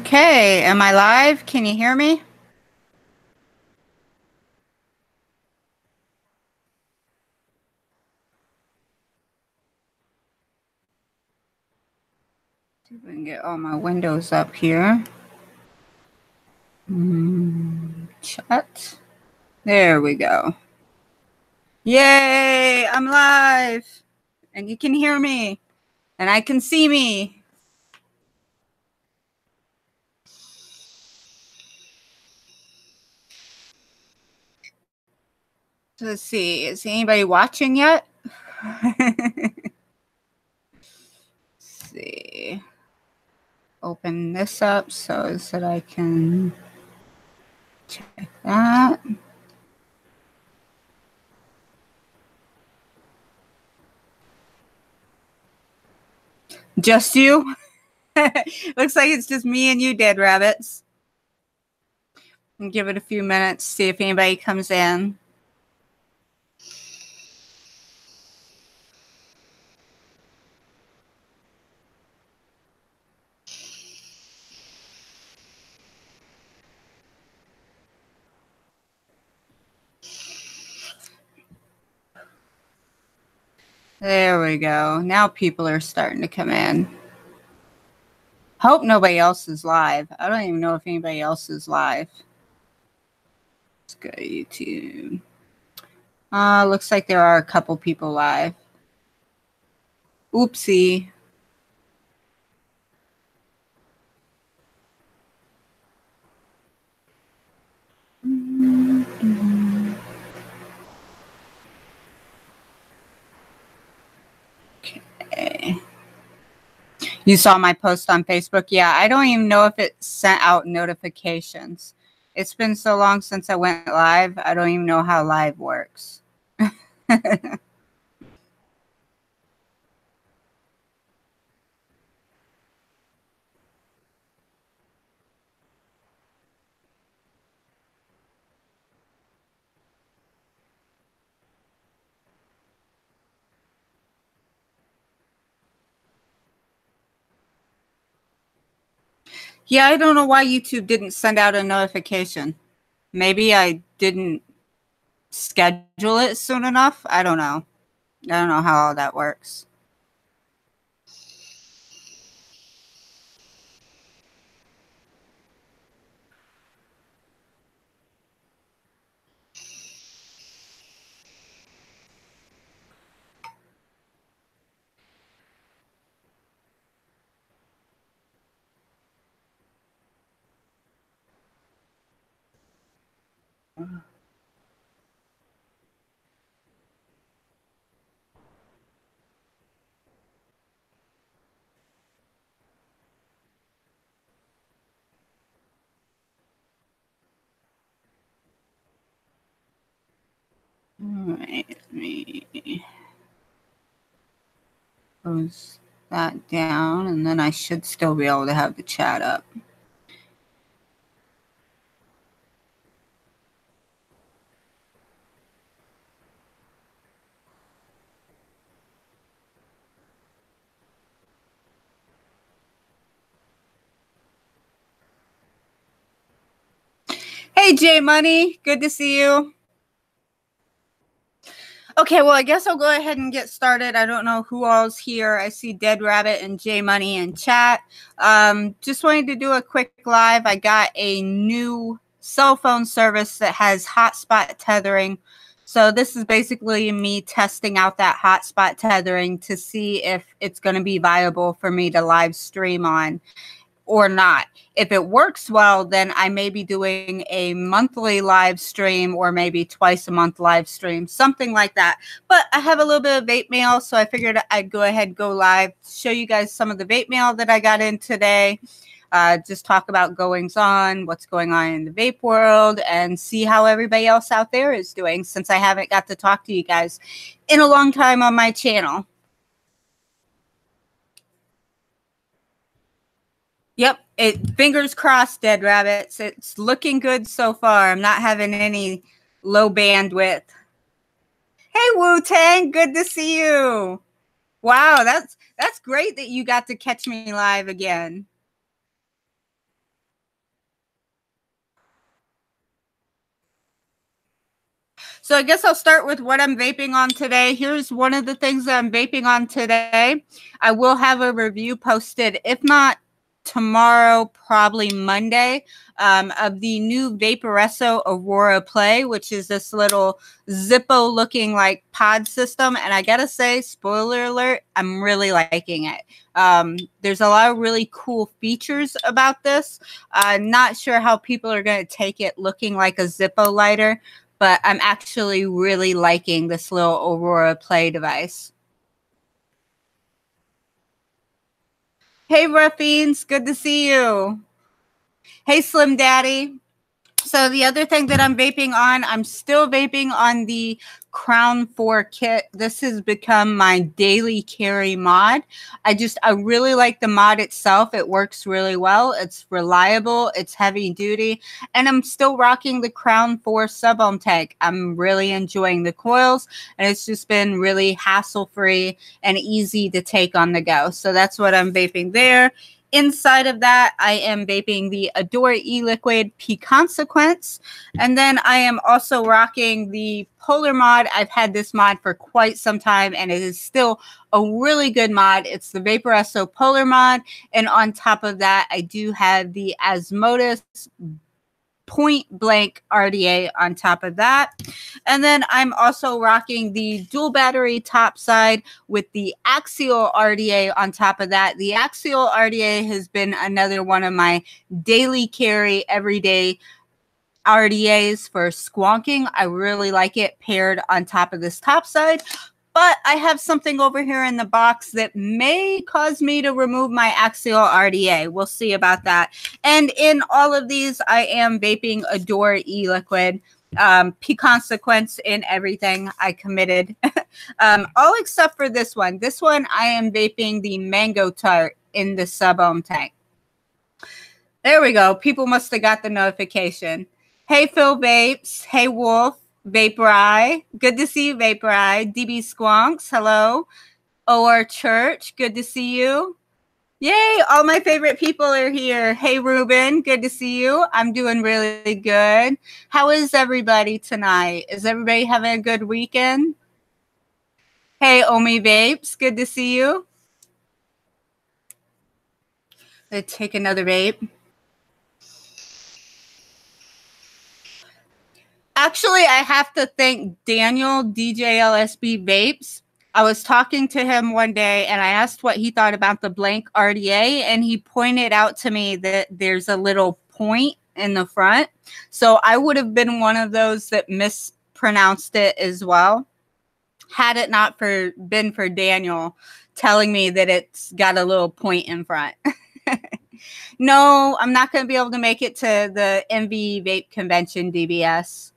Okay, am I live? Can you hear me? See if we can get all my windows up here. Chat. There we go. Yay, I'm live. And you can hear me. And I can see me. Let's see, is anybody watching yet? Let's see. Open this up so that I can check that. Just you? Looks like it's just me and you, dead rabbits. And give it a few minutes, see if anybody comes in. There we go. Now people are starting to come in. Hope nobody else is live. I don't even know if anybody else is live. Let's go to YouTube. Looks like there are a couple people live. Oopsie. Okay. You saw my post on Facebook? Yeah, I don't even know if it sent out notifications. It's been so long since I went live. I don't even know how live works. Yeah, I don't know why YouTube didn't send out a notification. Maybe I didn't schedule it soon enough. I don't know. I don't know how all that works. All right, let me close that down, and then I should still be able to have the chat up. Hey, J Money, good to see you. Okay, well, I guess I'll go ahead and get started. I don't know who all's here. I see Dead Rabbit and J Money in chat. Just wanted to do a quick live. I got a new cell phone service that has hotspot tethering. So this is basically me testing out that hotspot tethering to see if it's going to be viable for me to live stream on or not. If it works well, then I may be doing a monthly live stream or maybe twice a month live stream, something like that. But I have a little bit of vape mail, so I figured I'd go ahead and go live, show you guys some of the vape mail that I got in today, just talk about goings on, what's going on in the vape world, and see how everybody else out there is doing, since I haven't got to talk to you guys in a long time on my channel. Yep, fingers crossed, Dead Rabbits. It's looking good so far. I'm not having any low bandwidth. Hey, Wu Tang, good to see you. Wow, that's That's great that you got to catch me live again. So I guess I'll start with what I'm vaping on today. Here's one of the things that I'm vaping on today. I will have a review posted, if not tomorrow, probably Monday, of the new Vaporesso Aurora Play, which is this little Zippo looking like pod system. And I gotta say, spoiler alert, I'm really liking it. There's a lot of really cool features about this. Not sure how people are going to take it looking like a Zippo lighter, but I'm actually really liking this little Aurora Play device. Hey, Ruffines, good to see you. Hey, Slim Daddy. So the other thing that I'm vaping on, I'm still vaping on the Crown 4 kit. This has become my daily carry mod. I really like the mod itself. It works really well. It's reliable. It's heavy duty. And I'm still rocking the Crown 4 sub-ohm tank. I'm really enjoying the coils, and it's just been really hassle-free and easy to take on the go. So that's what I'm vaping there. Inside of that, I am vaping the Adore E-Liquid P-Consequence. And then I am also rocking the Polar mod. I've had this mod for quite some time, and it is still a really good mod. It's the Vaporesso Polar mod. And on top of that, I do have the Asmodus Point Blank RDA on top of that. And then I'm also rocking the dual battery top side with the Axial RDA on top of that. The Axial RDA has been another one of my daily carry everyday RDAs for squonking. I really like it paired on top of this top side. But I have something over here in the box that may cause me to remove my Axial RDA. We'll see about that. And in all of these, I am vaping Adore E-Liquid. P-Consequence in everything I committed. All except for this one. This one, I am vaping the Mango Tart in the sub-ohm tank. There we go. People must have got the notification. Hey, Phil Vapes. Hey, Wolf. Vapori. Good to see you, Vapori. DB Squonks. Hello. OR Church. Good to see you. Yay. All my favorite people are here. Hey, Ruben. Good to see you. I'm doing really good. How is everybody tonight? Is everybody having a good weekend? Hey, Omi Vapes. Good to see you. Let's take another vape. Actually, I have to thank Daniel, DJLSB Vapes. I was talking to him one day and I asked what he thought about the blank RDA, and he pointed out to me that there's a little point in the front. So I would have been one of those that mispronounced it as well, had it not been for Daniel telling me that it's got a little point in front. No, I'm not going to be able to make it to the MV Vape Convention, DBS.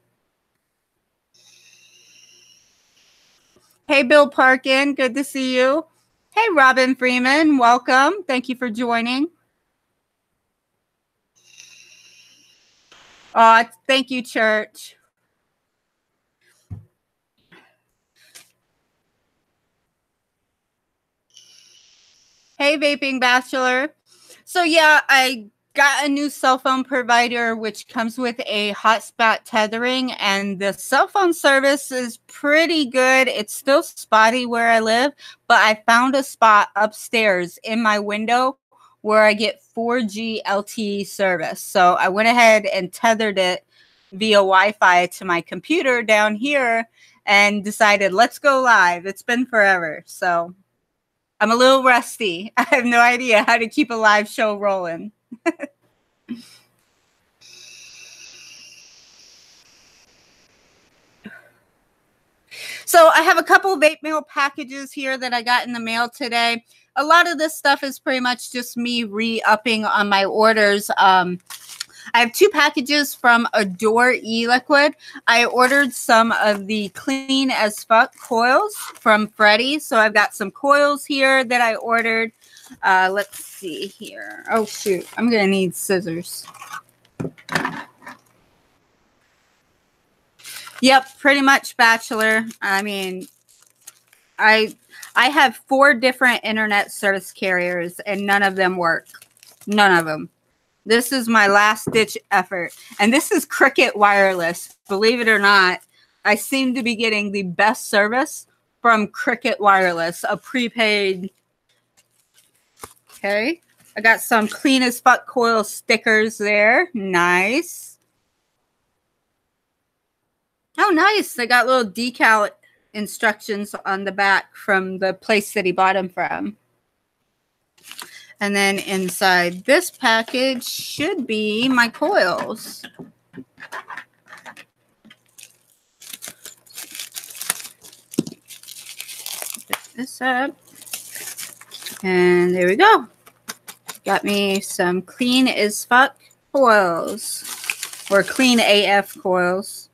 Hey, Bill Parkin. Good to see you. Hey, Robin Freeman. Welcome. Thank you for joining. Thank you, Church. Hey, Vaping Bachelor. So, yeah, I got a new cell phone provider, which comes with a hotspot tethering, and the cell phone service is pretty good. It's still spotty where I live, but I found a spot upstairs in my window where I get 4G LTE service. So I went ahead and tethered it via Wi-Fi to my computer down here and decided, let's go live. It's been forever. So I'm a little rusty. I have no idea how to keep a live show rolling. So I have a couple vape mail packages here that I got in the mail today. A lot of this stuff is pretty much just me re-upping on my orders. I have 2 packages from Adore E-Liquid. I ordered some of the clean as fuck coils from Freddie. So I've got some coils here that I ordered. Let's see here. Oh, shoot. I'm going to need scissors. Yep, pretty much Bachelor. I mean, I I have 4 different internet service carriers and none of them work. None of them. This is my last ditch effort. And this is Cricket Wireless. Believe it or not, I seem to be getting the best service from Cricket Wireless, a prepaid. Okay. I got some clean as fuck coil stickers there. Nice. Oh, nice. They got little decal instructions on the back from the place that he bought them from. And then inside this package should be my coils. Pick this up. And there we go. Got me some clean as fuck coils. Or clean AF coils.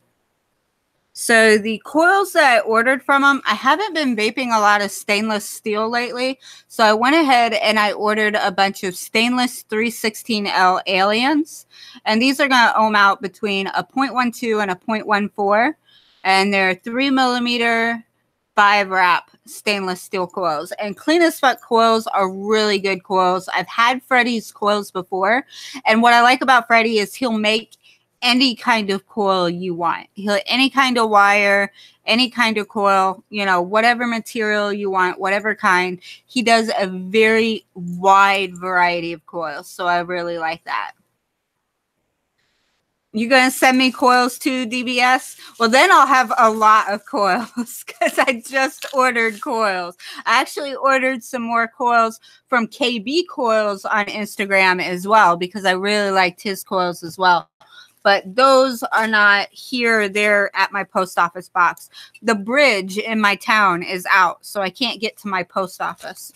So the coils that I ordered from them, I haven't been vaping a lot of stainless steel lately. So I went ahead and I ordered a bunch of stainless 316L aliens. And these are going to ohm out between a 0.12 and a 0.14. And they're 3mm 5-wrap stainless steel coils. And clean as fuck coils are really good coils. I've had Freddie's coils before. And what I like about Freddie is he'll make any kind of coil you want. Any kind of wire, any kind of coil, you know, whatever material you want, whatever kind. He does a very wide variety of coils. So I really like that. You going to send me coils too, DBS? Well, then I'll have a lot of coils because I just ordered coils. I actually ordered some more coils from KB Coils on Instagram as well because I really liked his coils as well. But those are not here. They're at my post office box. The bridge in my town is out, so I can't get to my post office.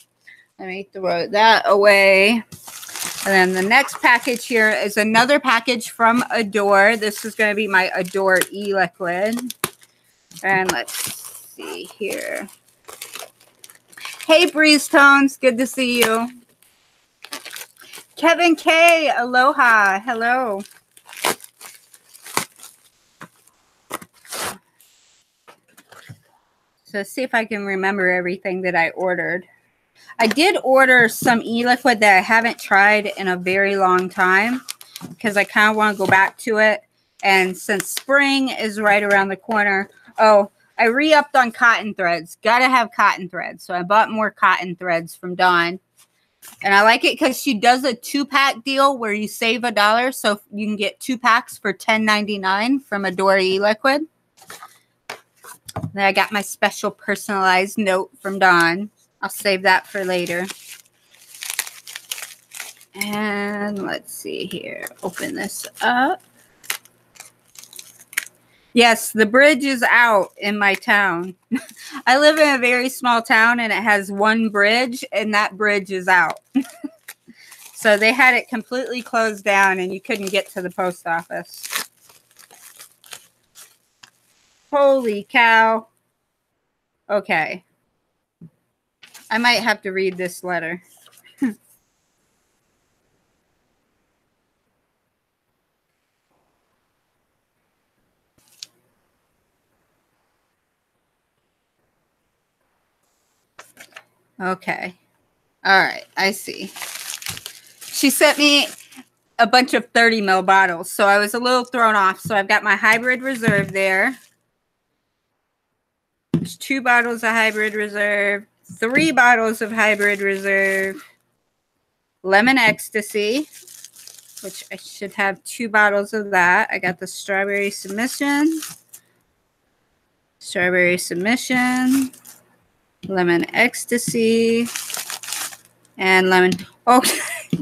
Let me throw that away. And then the next package here is another package from Adore. This is going to be my Adore e-liquid. And let's see here. Hey, Breeze Tones. Good to see you. Kevin K. Aloha. Hello. So let's see if I can remember everything that I ordered. I did order some e-liquid that I haven't tried in a very long time because I kind of want to go back to it. And since spring is right around the corner, oh, I re-upped on cotton threads. Gotta have cotton threads. So I bought more cotton threads from Dawn. And I like it because she does a 2-pack deal where you save $1. So you can get 2 packs for $10.99 from Adore e-liquid. Then I got my special personalized note from Dawn. I'll save that for later. And let's see here. Open this up. Yes, the bridge is out in my town. I live in a very small town and it has one bridge and that bridge is out. So they had it completely closed down and you couldn't get to the post office. Holy cow. Okay. I might have to read this letter. Okay. All right. I see. She sent me a bunch of 30 ml bottles, so I was a little thrown off. So I've got my Hybrid Reserve there. There's 2 bottles of Hybrid Reserve, 3 bottles of Hybrid Reserve, Lemon Ecstasy, which I should have 2 bottles of that. I got the Strawberry Submission, Lemon Ecstasy, and Lemon. Oh,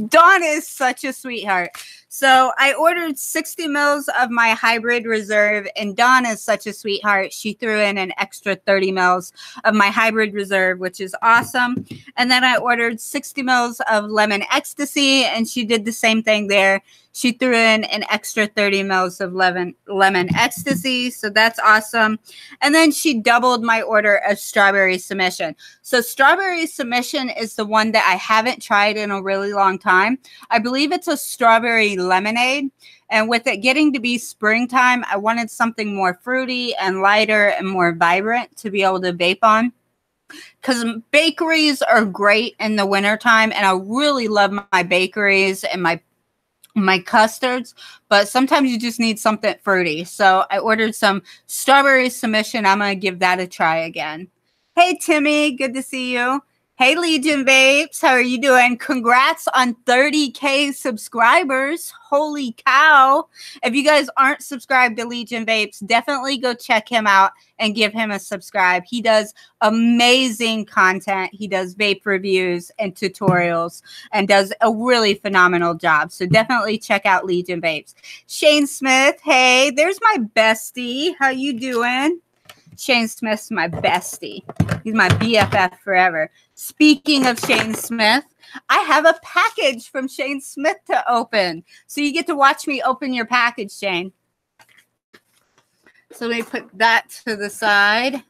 Dawn is such a sweetheart. So I ordered 60 mils of my Hybrid Reserve, and Dawn is such a sweetheart. She threw in an extra 30 mils of my Hybrid Reserve, which is awesome. And then I ordered 60 mils of Lemon Ecstasy, and she did the same thing there. She threw in an extra 30 mils of lemon ecstasy. So that's awesome. And then she doubled my order of Strawberry Submission. So Strawberry Submission is the one that I haven't tried in a really long time. I believe it's a strawberry lemonade. And with it getting to be springtime, I wanted something more fruity and lighter and more vibrant to be able to vape on. because bakeries are great in the wintertime, and I really love my bakeries and my custards, but sometimes you just need something fruity. So I ordered some strawberry submission. I'm going to give that a try again. Hey, Timmy, good to see you. Hey, Legion Vapes, how are you doing? Congrats on 30K subscribers. Holy cow. If you guys aren't subscribed to Legion Vapes, definitely go check him out and give him a subscribe. He does amazing content. He does vape reviews and tutorials and does a really phenomenal job. So definitely check out Legion Vapes. Shane Smith, hey, there's my bestie. How you doing? Shane Smith's my bestie. He's my BFF forever. Speaking of Shane Smith, I have a package from Shane Smith to open. So you get to watch me open your package, Shane. So let me put that to the side.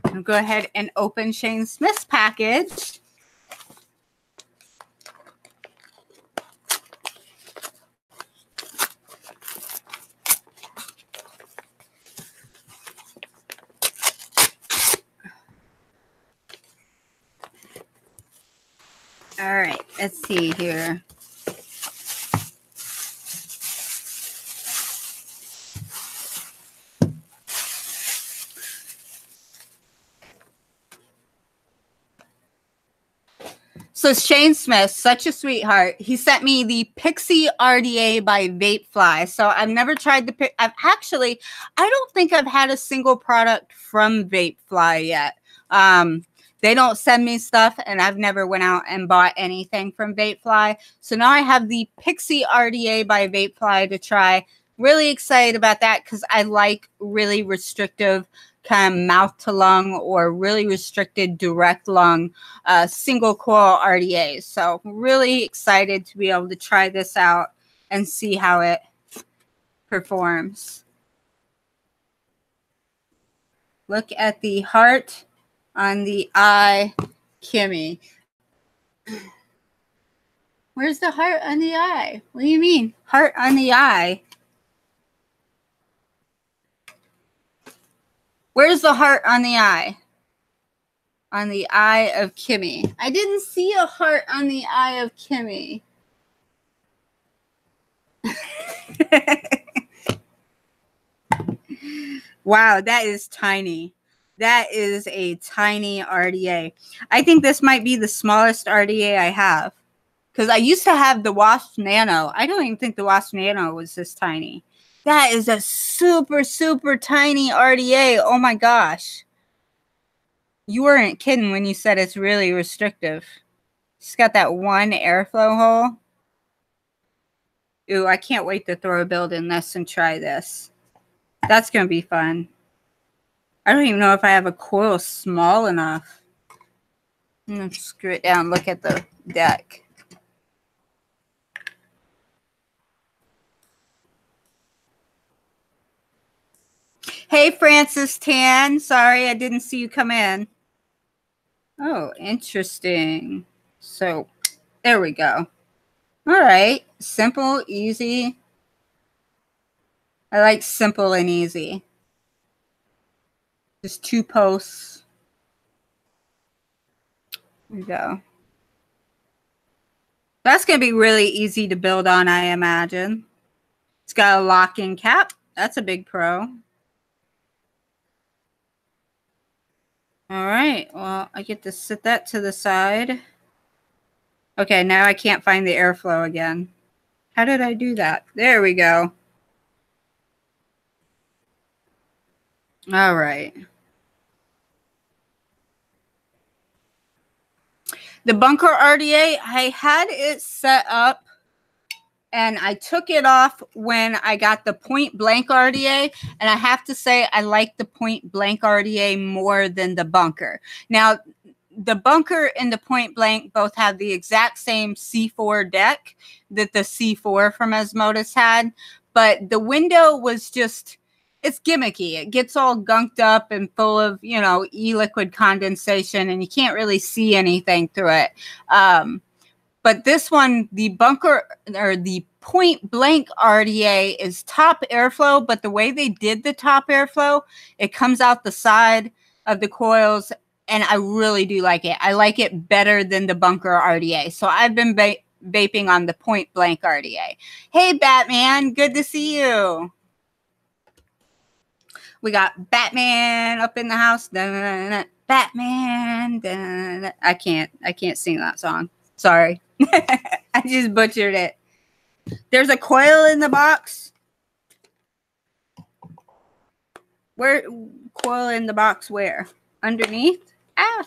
I'll go ahead and open Shane Smith's package. All right, let's see here. So Shane Smith, such a sweetheart. He sent me the Pixie RDA by Vapefly. So I've never tried the I don't think I've had a single product from Vapefly yet. They don't send me stuff, and I've never went out and bought anything from Vapefly. So now I have the Pixie RDA by Vapefly to try. Really excited about that because I like really restrictive kind of mouth to lung or really restricted direct lung single coil RDAs. So really excited to be able to try this out and see how it performs. Look at the heart on the eye, Kimmy. Where's the heart on the eye? What do you mean? Heart on the eye? Where's the heart on the eye? On the eye of Kimmy. I didn't see a heart on the eye of Kimmy. Wow, that is tiny. That is a tiny RDA. I think this might be the smallest RDA I have. Because I used to have the Wasp Nano. I don't even think the Wasp Nano was this tiny. That is a super, super tiny RDA. Oh my gosh. You weren't kidding when you said it's really restrictive. It's got that one airflow hole. Ooh, I can't wait to throw a build in this and try this. That's going to be fun. I don't even know if I have a coil small enough. I'm going to screw it down. Look at the deck. Hey, Francis Tan. Sorry, I didn't see you come in. Oh, interesting. So, there we go. All right. Simple, easy. I like simple and easy. Just 2 posts. There we go. That's going to be really easy to build on, I imagine. It's got a lock-in cap. That's a big pro. All right. Well, I get to sit that to the side. Okay, now I can't find the airflow again. How did I do that? There we go. All right. The bunker RDA, I had it set up and I took it off when I got the point blank RDA. And I have to say, I like the point blank RDA more than the bunker. Now, the bunker and the point blank both have the exact same C4 deck that the C4 from Osmotis had. But the window was just... it's gimmicky. It gets all gunked up and full of, you know, e-liquid condensation, and you can't really see anything through it. But this one, the bunker or the point blank RDA is top airflow, but the way they did the top airflow, it comes out the side of the coils and I really do like it. I like it better than the Bunker RDA. So I've been vaping on the Point Blank RDA. Hey, Batman, good to see you. We got Batman up in the house. Batman. I can't sing that song. Sorry. I just butchered it. There's a coil in the box. Where coil in the box where? Underneath? Ah.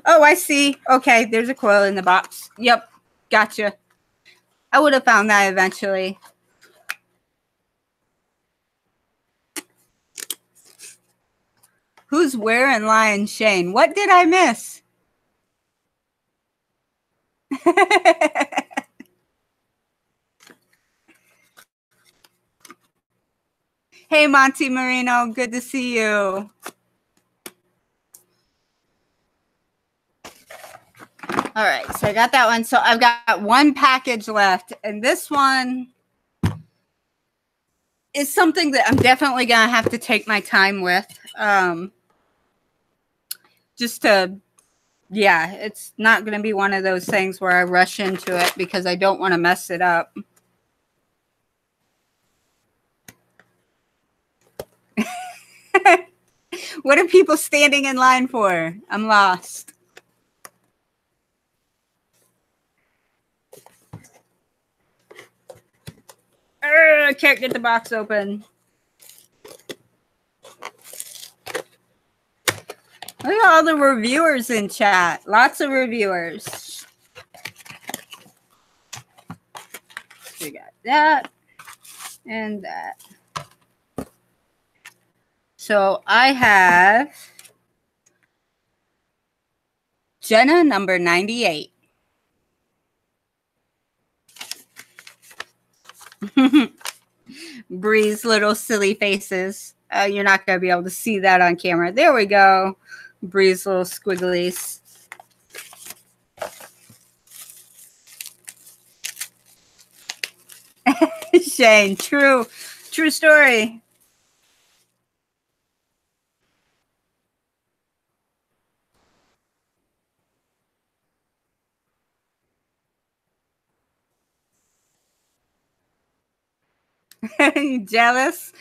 Oh, I see. Okay, there's a coil in the box. Yep, gotcha. I would have found that eventually. Who's wearing Lion Shane? What did I miss? Hey, Monty Marino, good to see you. All right, so I got that one. So I've got one package left, and this one is something that I'm definitely going to have to take my time with. Just to, yeah, it's not going to be one of those things where I rush into it because I don't want to mess it up. What are people standing in line for? I'm lost. I can't get the box open. Look at all the reviewers in chat. Lots of reviewers. We got that and that. So I have Jenna number 98. Bree's little silly faces. You're not going to be able to see that on camera. There we go. Bree's little squigglies. Shane, true story. Jealous?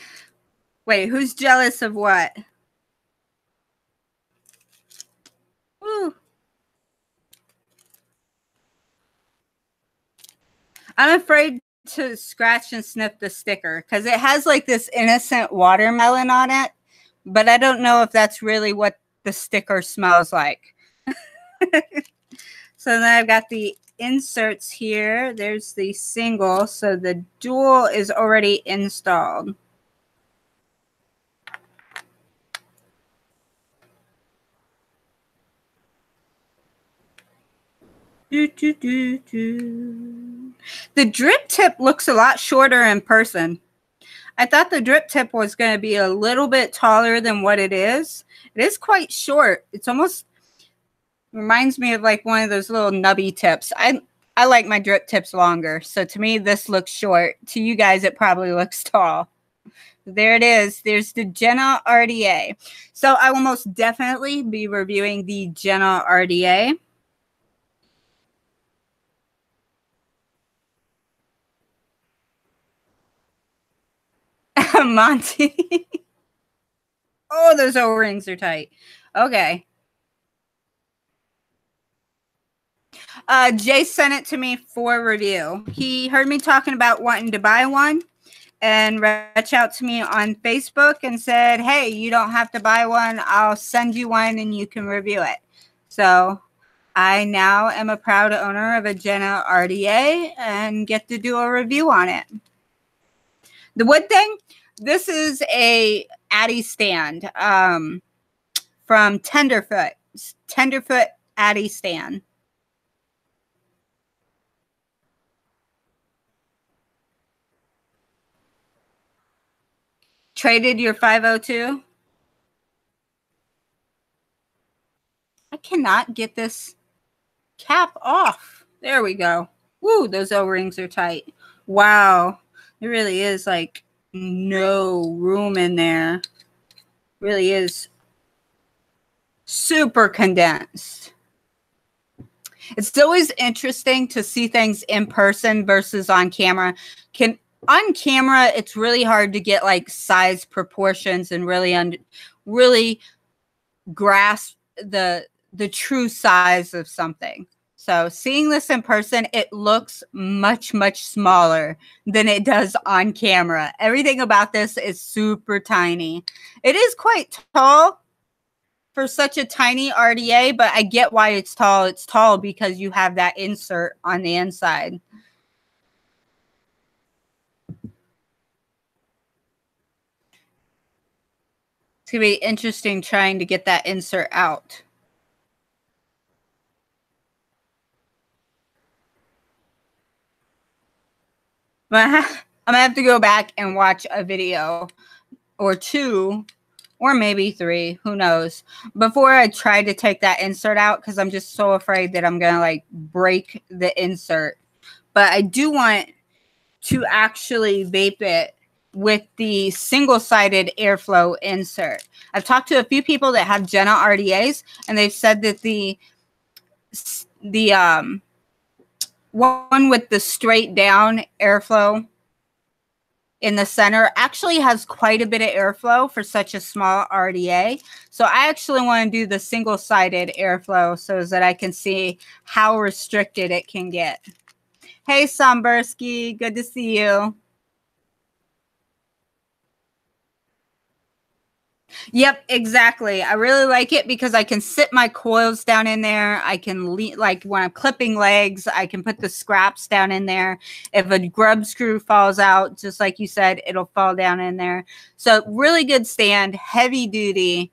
Wait, who's jealous of what? Woo. I'm afraid to scratch and sniff the sticker because it has like this innocent watermelon on it, but I don't know if that's really what the sticker smells like. So then I've got the inserts here. There's the single, so the dual is already installed. The drip tip looks a lot shorter in person. I thought the drip tip was going to be a little bit taller than what it is. It is quite short. It's almost reminds me of like one of those little nubby tips. I like my drip tips longer. So to me, this looks short. To you guys, it probably looks tall. There it is. There's the Jenna RDA. So I will most definitely be reviewing the Jenna RDA. Monty. Oh, those O-rings are tight. Okay. Jay sent it to me for review. He heard me talking about wanting to buy one and reached out to me on Facebook and said, hey, you don't have to buy one. I'll send you one and you can review it. So I now am a proud owner of a Jenna RDA and get to do a review on it. The wood thing, this is a Addy stand from Tenderfoot. Tenderfoot Addy stand. Traded your 502? I cannot get this cap off. There we go. Woo, those O-rings are tight. Wow. There really is like no room in there. Really is super condensed. It's always interesting to see things in person versus on camera. On camera, it's really hard to get like size proportions and really grasp the true size of something. So seeing this in person, it looks much, much smaller than it does on camera. Everything about this is super tiny. It is quite tall for such a tiny RDA, but I get why it's tall. It's tall because you have that insert on the inside. It's going to be interesting trying to get that insert out. But I'm going to have to go back and watch a video or two or maybe three, who knows, before I try to take that insert out, because I'm just so afraid that I'm going to like break the insert. But I do want to actually vape it with the single-sided airflow insert. I've talked to a few people that have Jenna RDAs, and they've said that the one with the straight down airflow in the center actually has quite a bit of airflow for such a small RDA. So I actually want to do the single-sided airflow so that I can see how restricted it can get. Hey, Sombersky, good to see you. Yep, exactly. I really like it because I can sit my coils down in there. I can, like when I'm clipping legs, I can put the scraps down in there. If a grub screw falls out, just like you said, it'll fall down in there. So really good stand, heavy duty,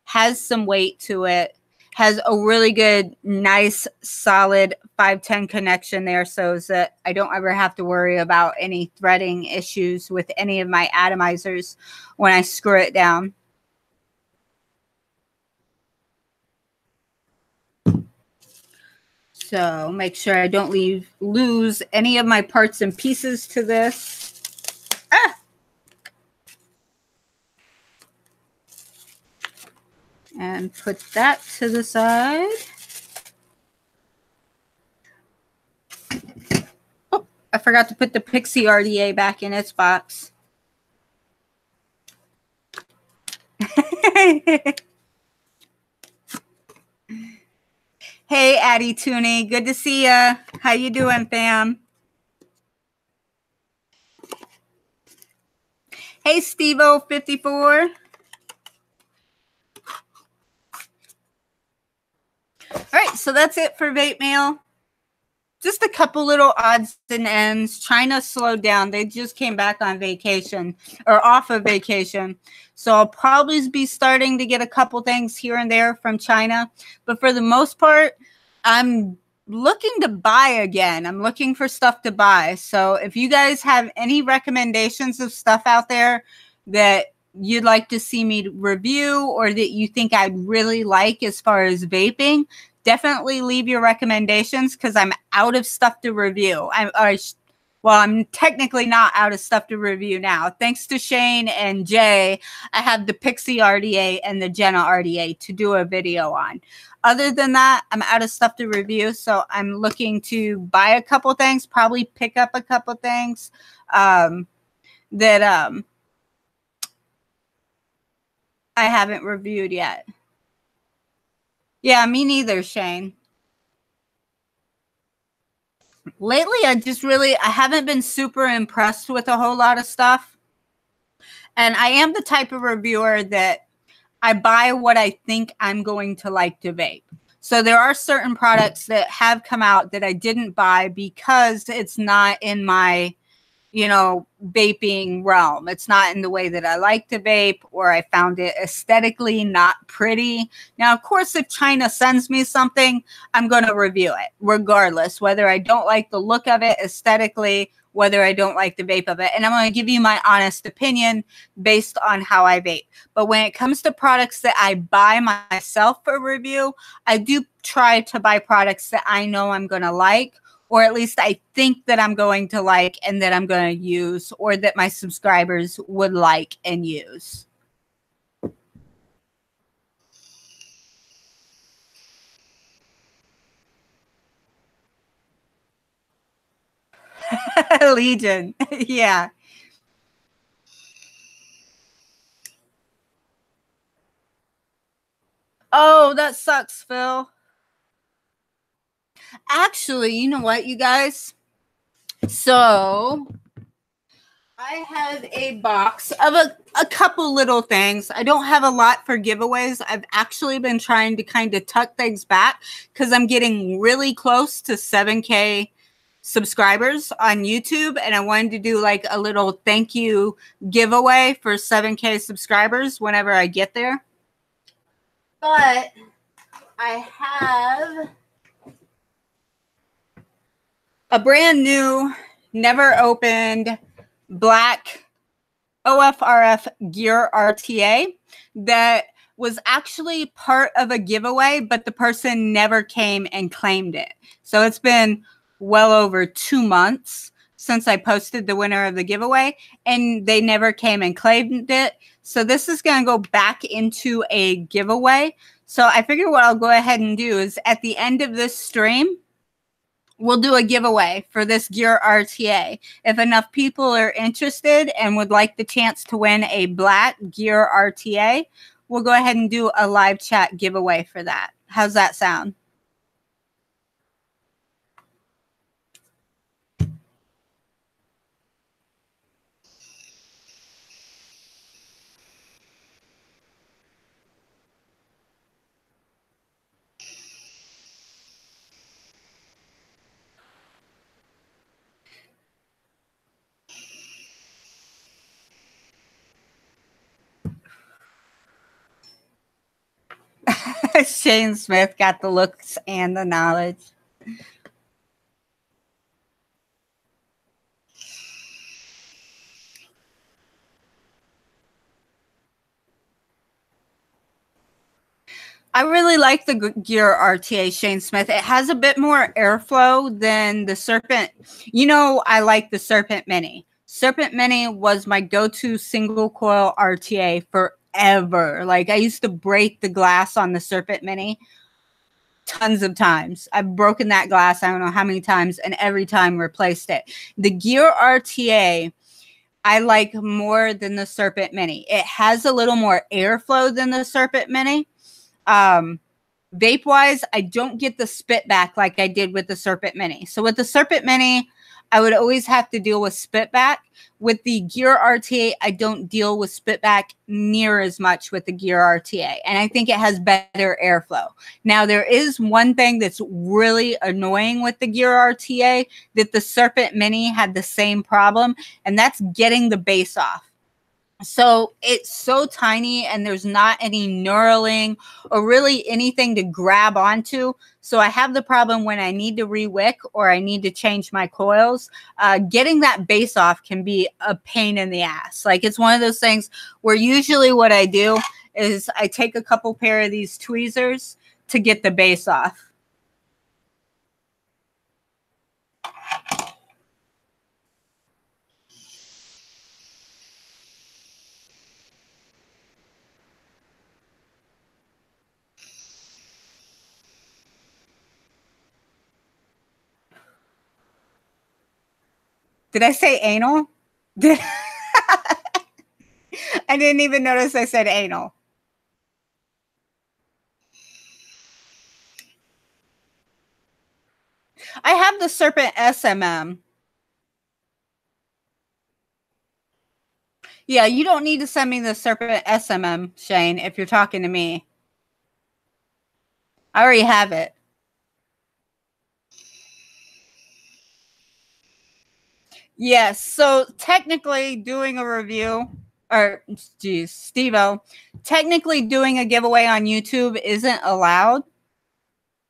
has some weight to it, has a really good, nice, solid 510 connection there so that I don't ever have to worry about any threading issues with any of my atomizers when I screw it down. So make sure I don't lose any of my parts and pieces to this. And put that to the side. Oh, I forgot to put the Pixie RDA back in its box. Hey, Addie Tooney. Good to see ya. How you doing, fam? Hey, Stevo54. All right, so that's it for vape mail. Just a couple little odds and ends. China slowed down. They just came back on vacation or off of vacation. So I'll probably be starting to get a couple things here and there from China. But for the most part, I'm looking to buy again. I'm looking for stuff to buy. So if you guys have any recommendations of stuff out there that you'd like to see me review or that you think I'd really like as far as vaping, definitely leave your recommendations because I'm out of stuff to review. I'm technically not out of stuff to review now. Thanks to Shane and Jay, I have the Pixie RDA and the Jenna RDA to do a video on. Other than that, I'm out of stuff to review, so I'm looking to buy a couple things, probably pick up a couple things that I haven't reviewed yet. Yeah, me neither, Shane. Lately, I haven't been super impressed with a whole lot of stuff. And I am the type of reviewer that I buy what I think I'm going to like to vape. So there are certain products that have come out that I didn't buy because it's not in my, vaping realm. It's not in the way that I like to vape, or I found it aesthetically not pretty. Now, of course, if China sends me something, I'm going to review it regardless, whether I don't like the look of it aesthetically, whether I don't like the vape of it. And I'm going to give you my honest opinion based on how I vape. But when it comes to products that I buy myself for review, I do try to buy products that I know I'm going to like, or at least I think that I'm going to like and that I'm going to use, or that my subscribers would like and use. Legion. Yeah. Oh, that sucks, Phil. Actually, you know what, you guys? So I have a box of a couple little things. I don't have a lot for giveaways. I've actually been trying to kind of tuck things back because I'm getting really close to 7K subscribers on YouTube, and I wanted to do like a little thank you giveaway for 7K subscribers whenever I get there. But I have a brand new, never opened black OFRF Gear RTA that was actually part of a giveaway, but the person never came and claimed it. So it's been well over 2 months since I posted the winner of the giveaway, and they never came and claimed it. So this is going to go back into a giveaway. So I figure what I'll go ahead and do is at the end of this stream, we'll do a giveaway for this Gear RTA. If enough people are interested and would like the chance to win a black Gear RTA, we'll go ahead and do a live chat giveaway for that. How's that sound? Shane Smith got the looks and the knowledge. I really like the Gear RTA, Shane Smith. It has a bit more airflow than the Serpent. You know, I like the Serpent Mini. Serpent Mini was my go-to single coil RTA forever. Like, I used to break the glass on the Serpent Mini tons of times. I've broken that glass, I don't know how many times, and every time replaced it. The Gear RTA, I like more than the Serpent Mini. It has a little more airflow than the Serpent Mini. Vape wise, I don't get the spit back like I did with the Serpent Mini. So with the Serpent Mini, I would always have to deal with spit back. With the Gear RTA, I don't deal with spit back near as much with the Gear RTA. And I think it has better airflow. Now, there is one thing that's really annoying with the Gear RTA that the Serpent Mini had the same problem, and that's getting the bass off. So it's so tiny and there's not any knurling or really anything to grab onto. So I have the problem when I need to re-wick or I need to change my coils. Getting that base off can be a pain in the ass. Like, it's one of those things where usually what I do is I take a couple pair of these tweezers to get the base off. Did I say anal? Did I didn't even notice I said anal. I have the Serpent SMM. Yeah, you don't need to send me the Serpent SMM, Shane, if you're talking to me. I already have it. Yes, so technically doing a review, or geez, Steve-O, technically doing a giveaway on YouTube isn't allowed.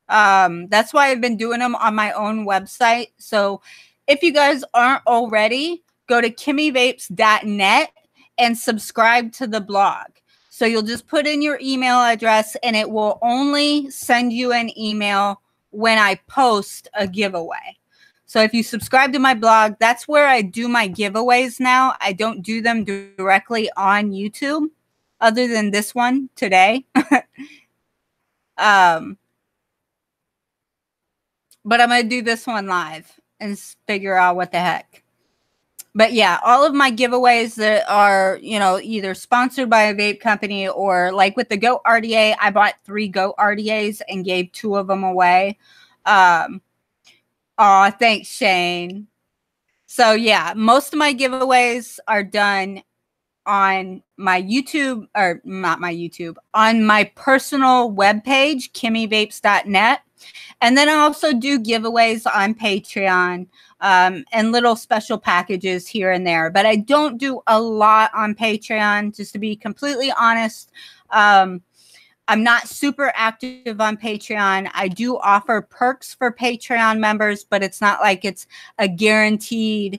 That's why I've been doing them on my own website. So if you guys aren't already, go to kimmyvapes.net and subscribe to the blog. So you'll just put in your email address and it will only send you an email when I post a giveaway. So if you subscribe to my blog, that's where I do my giveaways now. I don't do them directly on YouTube other than this one today. But I'm going to do this one live and figure out what the heck. But yeah, all of my giveaways that are, you know, either sponsored by a vape company or like with the Goat RDA, I bought 3 Goat RDAs and gave 2 of them away. Aw, thanks, Shane. So yeah, most of my giveaways are done on my YouTube, or not my YouTube, on my personal webpage, kimmyvapes.net. And then I also do giveaways on Patreon and little special packages here and there. But I don't do a lot on Patreon, just to be completely honest. I'm not super active on Patreon. I do offer perks for Patreon members, but it's not like it's a guaranteed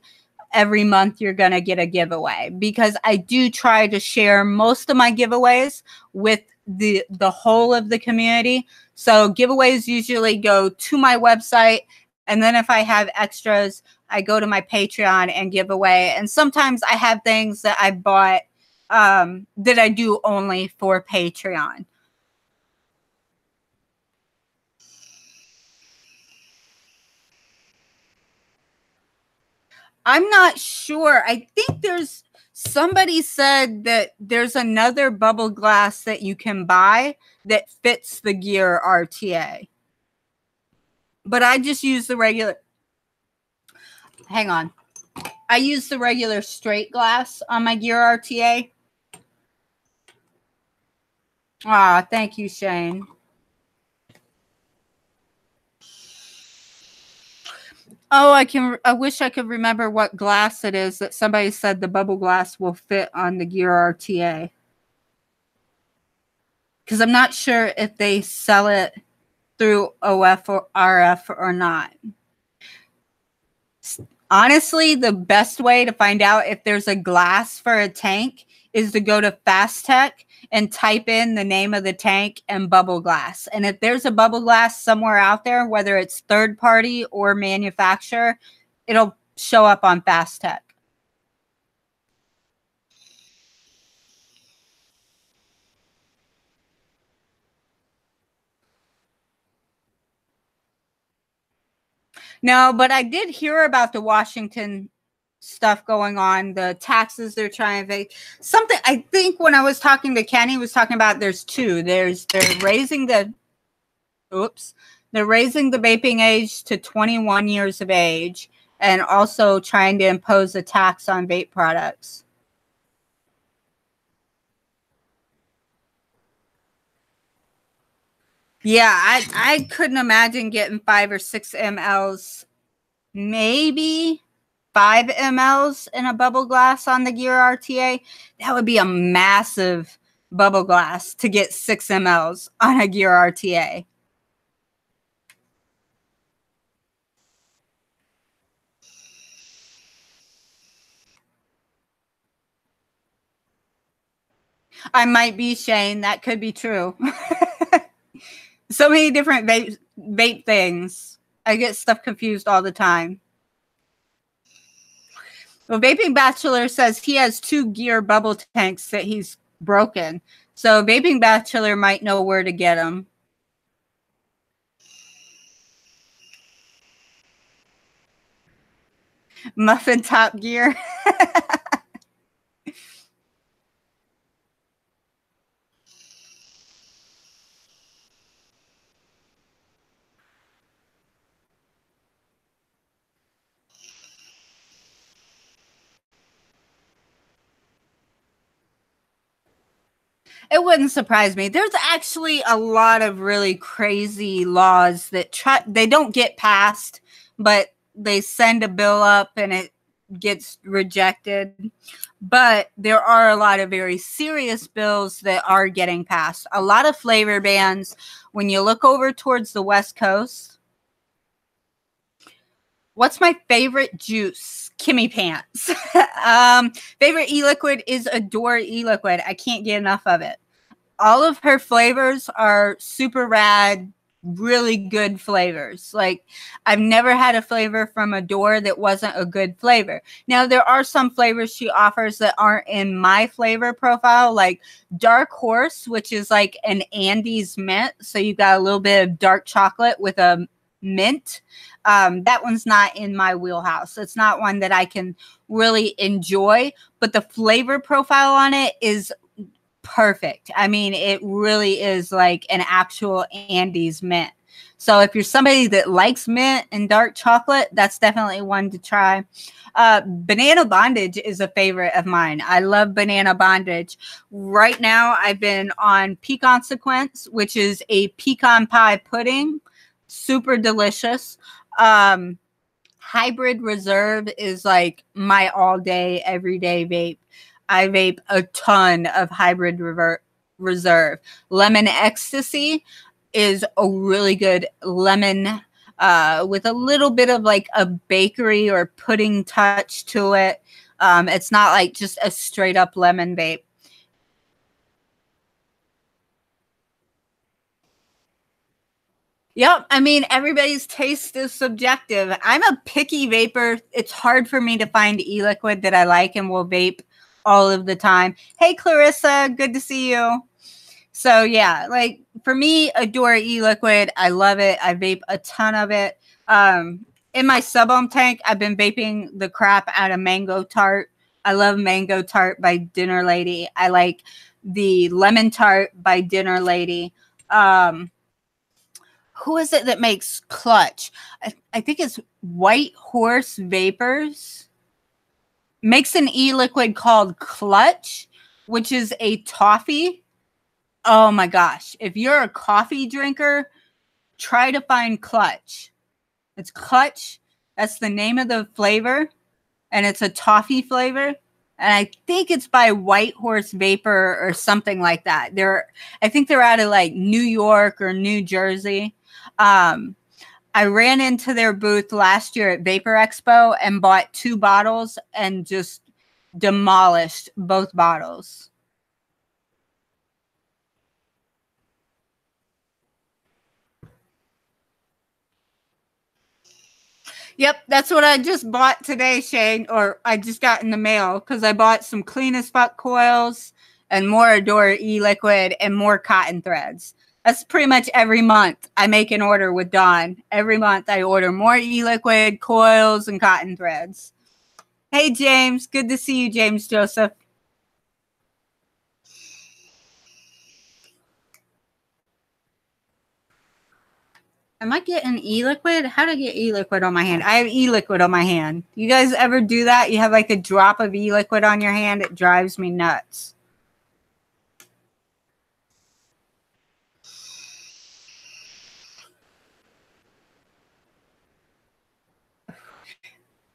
every month you're going to get a giveaway, because I do try to share most of my giveaways with the whole of the community. So giveaways usually go to my website, and then if I have extras, I go to my Patreon and give away. And sometimes I have things that I bought that I do only for Patreon. I'm not sure. I think somebody said that there's another bubble glass that you can buy that fits the Gear RTA. But I just use the regular. Hang on. I use the regular straight glass on my Gear RTA. Ah, thank you, Shane. Oh, I wish I could remember what glass it is that somebody said the bubble glass will fit on the Gear RTA. Because I'm not sure if they sell it through OF or RF or not. Honestly, the best way to find out if there's a glass for a tank is to go to Fast Tech and type in the name of the tank and bubble glass. And if there's a bubble glass somewhere out there, whether it's third party or manufacturer, it'll show up on Fast Tech. No, but I did hear about the Washington stuff going on, the taxes they're trying to make. Something, I think when I was talking to Kenny, was talking about there's 2. They're raising the they're raising the vaping age to 21 years of age, and also trying to impose a tax on vape products. Yeah, I couldn't imagine getting 5 or 6 mLs, maybe 5 mLs in a bubble glass on the Gear RTA. That would be a massive bubble glass to get 6 mLs on a Gear RTA. I might be, Shane. That could be true. So many different vape things. I get stuff confused all the time. Well, Vaping Bachelor says he has 2 Gear bubble tanks that he's broken. So Vaping Bachelor might know where to get them. Muffin Top Gear. It wouldn't surprise me. There's actually a lot of really crazy laws that they don't get passed, but they send a bill up and it gets rejected. But there are a lot of very serious bills that are getting passed. A lot of flavor bans. When you look over towards the West Coast, what's my favorite juice? Kimmy Pants. Favorite e-liquid is Adore e-liquid. I can't get enough of it. All of her flavors are super rad, really good flavors. Like, I've never had a flavor from Adore that wasn't a good flavor. Now, there are some flavors she offers that aren't in my flavor profile, like Dark Horse, which is like an Andes mint. So you got a little bit of dark chocolate with a mint. That one's not in my wheelhouse. It's not one that I can really enjoy, but the flavor profile on it is perfect. I mean, it really is like an actual Andes mint. So if you're somebody that likes mint and dark chocolate, that's definitely one to try. Banana Bondage is a favorite of mine. I love Banana Bondage. Right now, I've been on Pecan Sequence, which is a pecan pie pudding. Super delicious. Hybrid Reserve is like my all day, everyday vape. I vape a ton of Hybrid Reserve. Lemon Ecstasy is a really good lemon with a little bit of like a bakery or pudding touch to it. It's not like just a straight up lemon vape. Yep. I mean, everybody's taste is subjective. I'm a picky vapor. It's hard for me to find e-liquid that I like and will vape all of the time. Hey, Clarissa, good to see you. So yeah, like for me, Adore e-liquid. I love it. I vape a ton of it. In my sub-ohm tank, I've been vaping the crap out of Mango Tart. I love Mango Tart by Dinner Lady. I like the Lemon Tart by Dinner Lady. Who is it that makes Clutch? I think it's White Horse Vapors. Makes an e-liquid called Clutch, which is a toffee. Oh my gosh. If you're a coffee drinker, try to find Clutch. It's Clutch. That's the name of the flavor. And it's a toffee flavor. And I think it's by White Horse Vapor or something like that. I think they're out of like New York or New Jersey. I ran into their booth last year at Vapor Expo and bought 2 bottles and just demolished both bottles. Yep, that's what I just bought today, Shane, or I just got in the mail because I bought some Clean as Fuck coils and more Adore e-liquid and more cotton threads. That's pretty much every month I make an order with Dawn. Every month I order more e-liquid, coils, and cotton threads. Hey, James. Good to see you, James Joseph. Am I getting e-liquid? How do I get e-liquid on my hand? I have e-liquid on my hand. You guys ever do that? You have like a drop of e-liquid on your hand? It drives me nuts.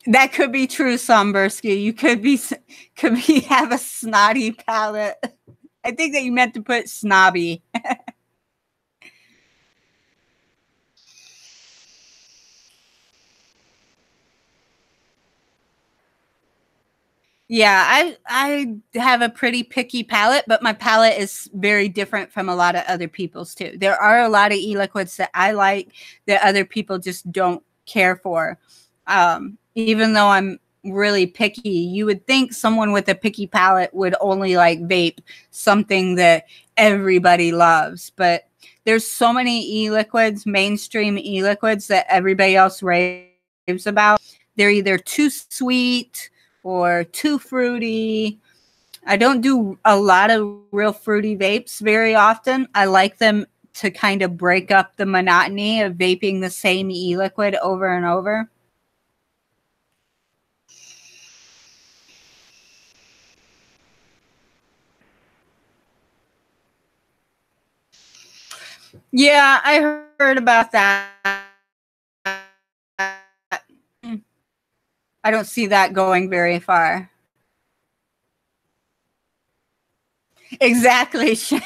That could be true, Sombersky. You could be have a snotty palate. I think that you meant to put snobby. Yeah, I have a pretty picky palate, but my palate is very different from a lot of other people's too. There are a lot of e-liquids that I like that other people just don't care for. Even though I'm really picky, you would think someone with a picky palate would only like vape something that everybody loves. But there's so many e-liquids, mainstream e-liquids that everybody else raves about. They're either too sweet or too fruity. I don't do a lot of real fruity vapes very often. I like them to kind of break up the monotony of vaping the same e-liquid over and over. Yeah, I heard about that. I don't see that going very far. Exactly, Shane.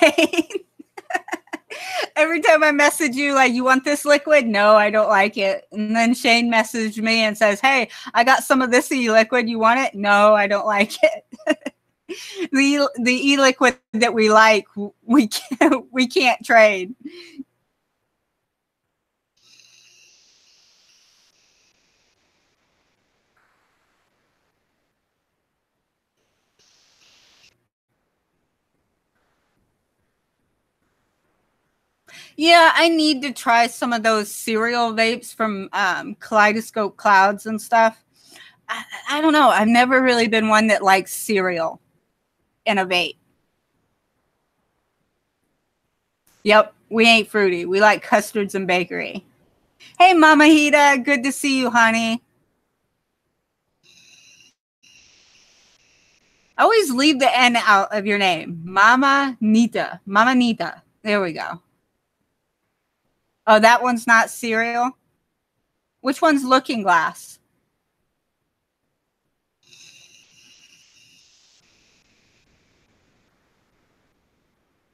Every time I message you, like, you want this liquid? No, I don't like it. And then Shane messaged me and says, hey, I got some of this e-liquid. You want it? No, I don't like it. the e-liquid that we like, we can't trade. Yeah, I need to try some of those cereal vapes from Kaleidoscope Clouds and stuff. I don't know. I've never really been one that likes cereal in a vape. Yep, we ain't fruity. We like custards and bakery. Hey, Mama Hita, good to see you, honey. Always leave the N out of your name. Mama Nita. Mama Nita. There we go. Oh, that one's not cereal? Which one's Looking Glass?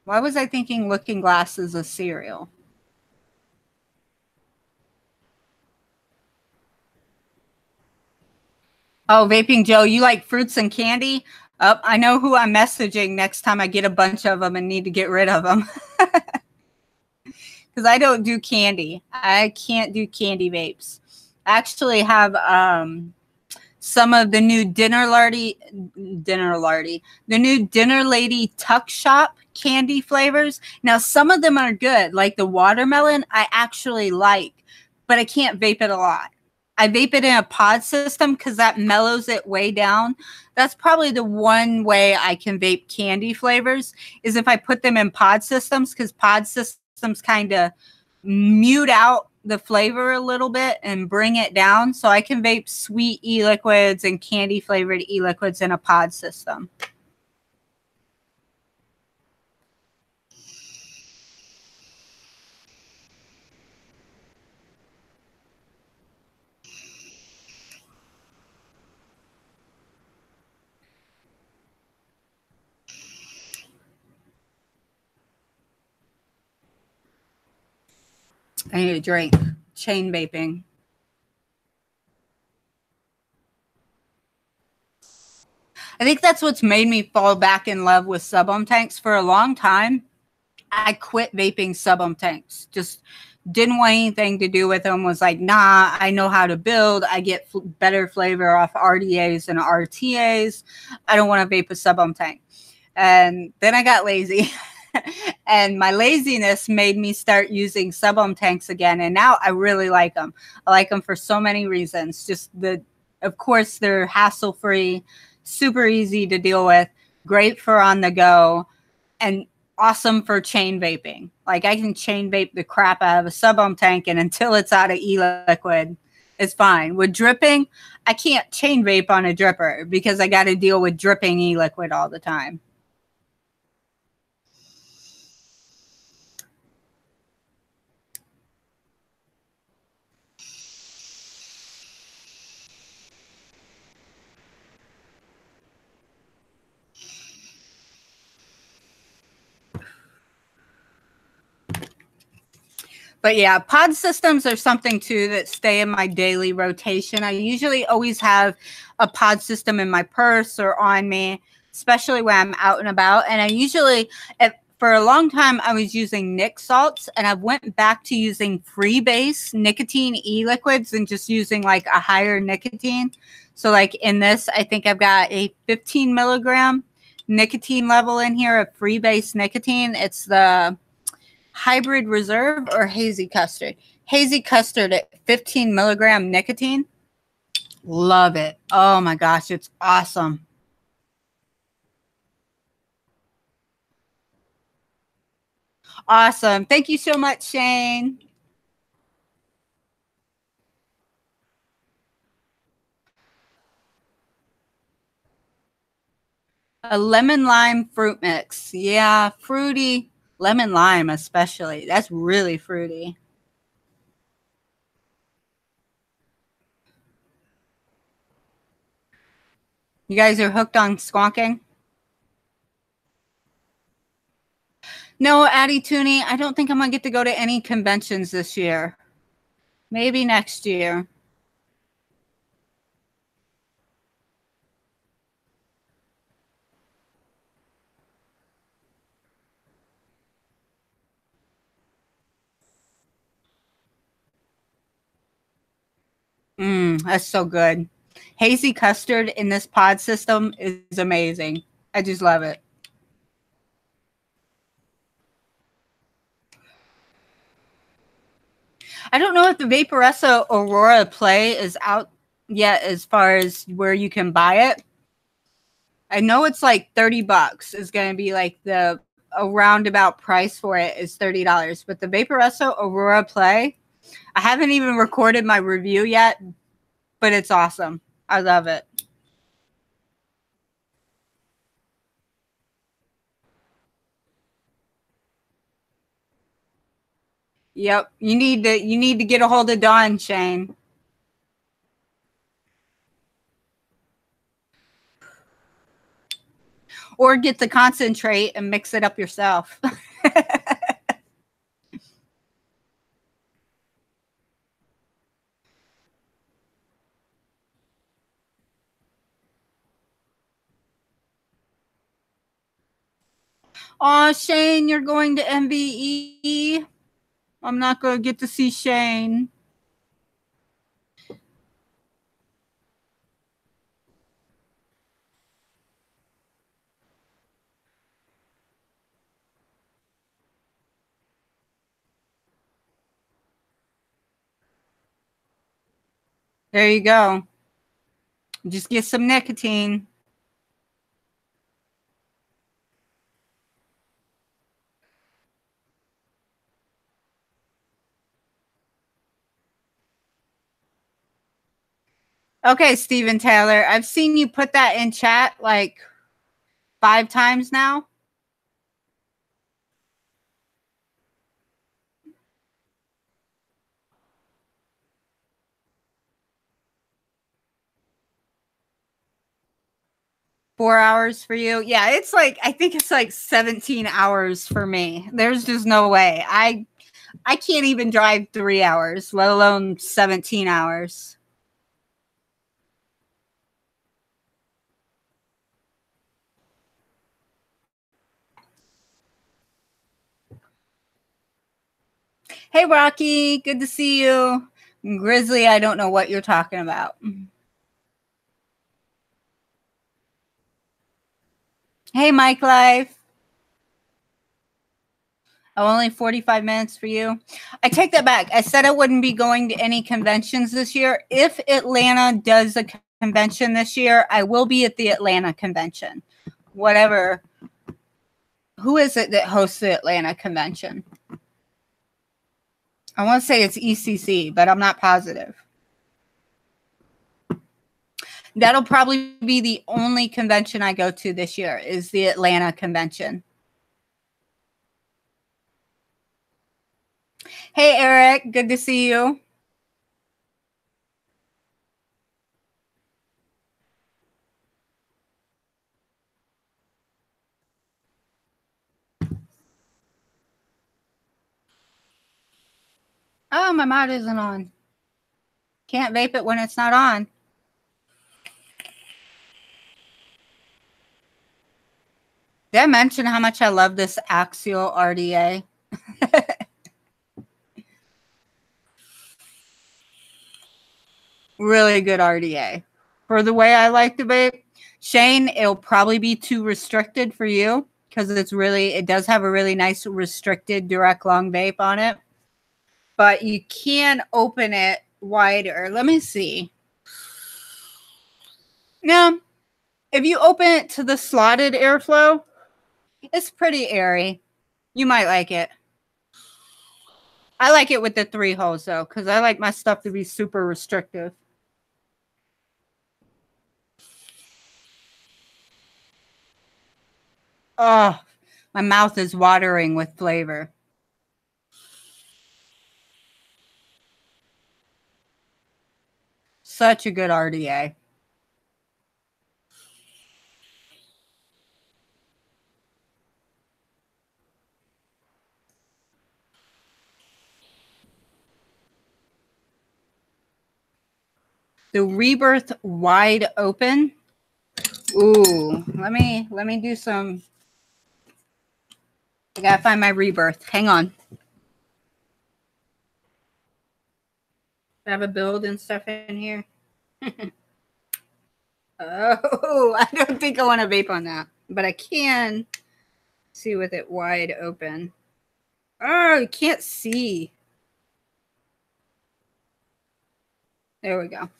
Why was I thinking Looking Glass is a cereal? Oh, Vaping Joe, you like fruits and candy? I know who I'm messaging next time I get a bunch of them and need to get rid of them. Because I don't do candy. I can't do candy vapes. I actually have some of the new the new Dinner Lady Tuck Shop candy flavors. Now, some of them are good, like the watermelon I actually like, but I can't vape it a lot. I vape it in a pod system because that mellows it way down. That's probably the one way I can vape candy flavors is if I put them in pod systems, because pod systems kind of mute out the flavor a little bit and bring it down. So I can vape sweet e-liquids and candy flavored e-liquids in a pod system. I need a drink. Chain vaping. I think that's what's made me fall back in love with sub-ohm tanks. For a long time, I quit vaping sub-ohm tanks. Just didn't want anything to do with them. Was like, nah, I know how to build. I get better flavor off RDAs and RTAs. I don't want to vape a sub-ohm tank. And then I got lazy. And my laziness made me start using sub-ohm tanks again. And now I really like them. I like them for so many reasons. Just of course, they're hassle-free, super easy to deal with, great for on the go, and awesome for chain vaping. Like I can chain vape the crap out of a sub-ohm tank, and until it's out of e-liquid, it's fine. With dripping, I can't chain vape on a dripper because I got to deal with dripping e-liquid all the time. But yeah, pod systems are something too that stay in my daily rotation. I usually always have a pod system in my purse or on me, especially when I'm out and about. And I usually, for a long time, I was using Nic salts, and I went back to using Freebase nicotine e-liquids and just using like a higher nicotine. So like in this, I think I've got a 15 milligram nicotine level in here of Freebase nicotine. It's the Hybrid Reserve or Hazy Custard. Hazy Custard at 15 milligram nicotine. Love it. Oh my gosh, it's awesome. Awesome. Thank you so much, Shane. A lemon lime fruit mix. Yeah, fruity. Lemon lime, especially. That's really fruity. You guys are hooked on squonking? No, Addie Tooney, I don't think I'm going to get to go to any conventions this year. Maybe next year. That's so good. Hazy custard in this pod system is amazing. I just love it. I don't know if the Vaporessa Aurora Play is out yet as far as where you can buy it. I know it's like $30 is going to be like the a roundabout price for it is $30. But the Vaporessa Aurora Play, I haven't even recorded my review yet, but it's awesome. I love it. Yep, you need to get a hold of Dawn, Shane. Or get the concentrate and mix it up yourself. Oh, Shane, you're going to MVE. I'm not going to get to see Shane. There you go. Just get some nicotine. Okay, Steven Taylor, I've seen you put that in chat like 5 times now. Four hours for you? Yeah, it's like, I think it's like 17 hours for me. There's just no way. I can't even drive 3 hours, let alone 17 hours. Hey, Rocky, good to see you. Grizzly, I don't know what you're talking about. Hey, Mike Life. Oh, only 45 minutes for you. I take that back. I said I wouldn't be going to any conventions this year. If Atlanta does a convention this year, I will be at the Atlanta convention. Whatever. Who is it that hosts the Atlanta convention? I want to say it's ECC, but I'm not positive. That'll probably be the only convention I go to this year is the Atlanta convention. Hey, Eric. Good to see you. Oh, my mod isn't on. Can't vape it when it's not on. Did I mention how much I love this Axial RDA? Really good RDA. For the way I like to vape, Shane, it'll probably be too restricted for you because it does have a really nice restricted direct long vape on it. But you can open it wider. Let me see. Now, if you open it to the slotted airflow, it's pretty airy. You might like it. I like it with the 3 holes, though, because I like my stuff to be super restrictive. Oh, my mouth is watering with flavor. Such a good RDA. The Rebirth Wide Open. Ooh, let me do some. I gotta find my Rebirth. Hang on. I have a build and stuff in here. Oh, I don't think I want to vape on that, but I can see with it wide open. Oh, you can't see. There we go.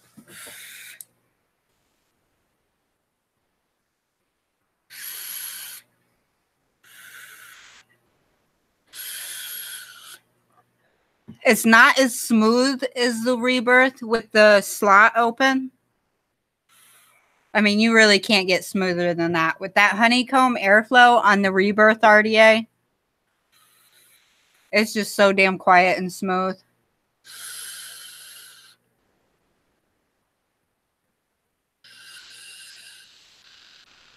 It's not as smooth as the Rebirth with the slot open. I mean, you really can't get smoother than that. With that honeycomb airflow on the Rebirth RDA, it's just so damn quiet and smooth.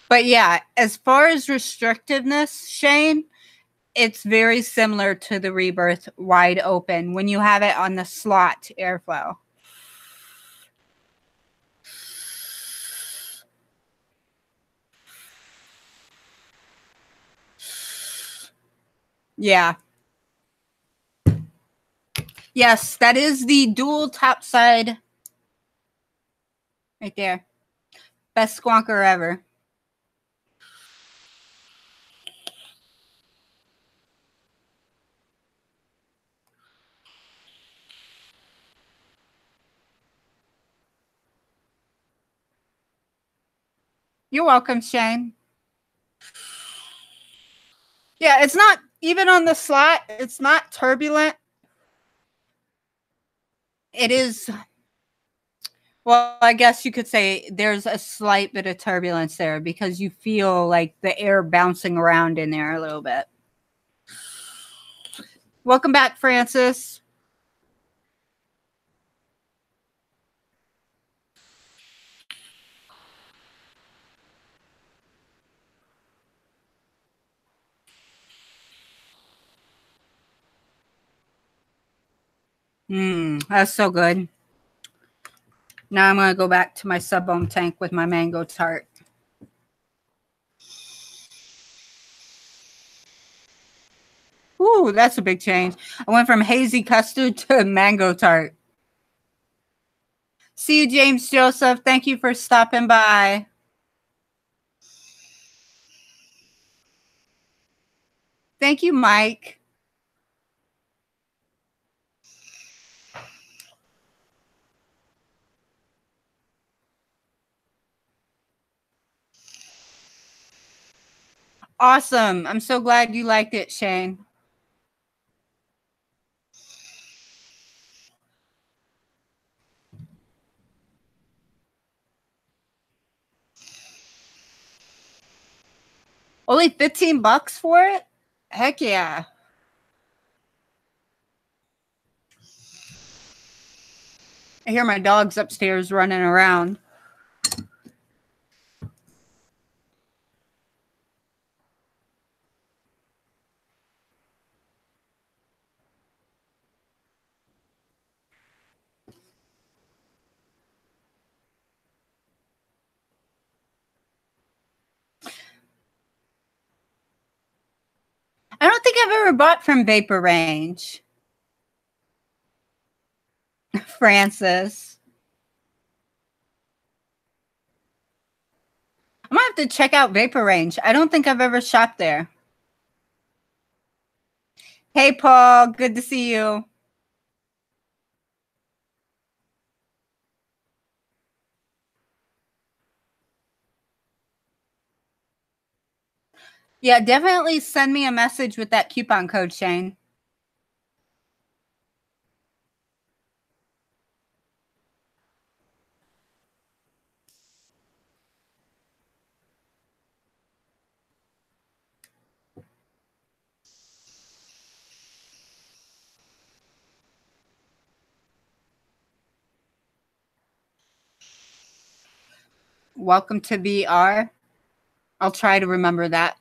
But yeah, as far as restrictiveness, Shane, it's very similar to the Rebirth wide open when you have it on the slot airflow. Yeah. Yes, that is the dual top side right there. Best squonker ever. You're welcome, Shane. Yeah, it's not, even on the slot, it's not turbulent. It is, well, I guess you could say there's a slight bit of turbulence there because you feel like the air bouncing around in there a little bit. Welcome back, Francis. That's so good. Now I'm going to go back to my sub-ohm tank with my mango tart. Ooh, that's a big change. I went from hazy custard to mango tart. See you, James Joseph. Thank you for stopping by. Thank you, Mike. Awesome. I'm so glad you liked it, Shane. Only $15 for it? Heck yeah. I hear my dogs upstairs running around. I don't think I've ever bought from Vapor Range. Francis. I'm going to have to check out Vapor Range. I don't think I've ever shopped there. Hey, Paul. Good to see you. Yeah, definitely send me a message with that coupon code, Shane. Welcome to VR. I'll try to remember that.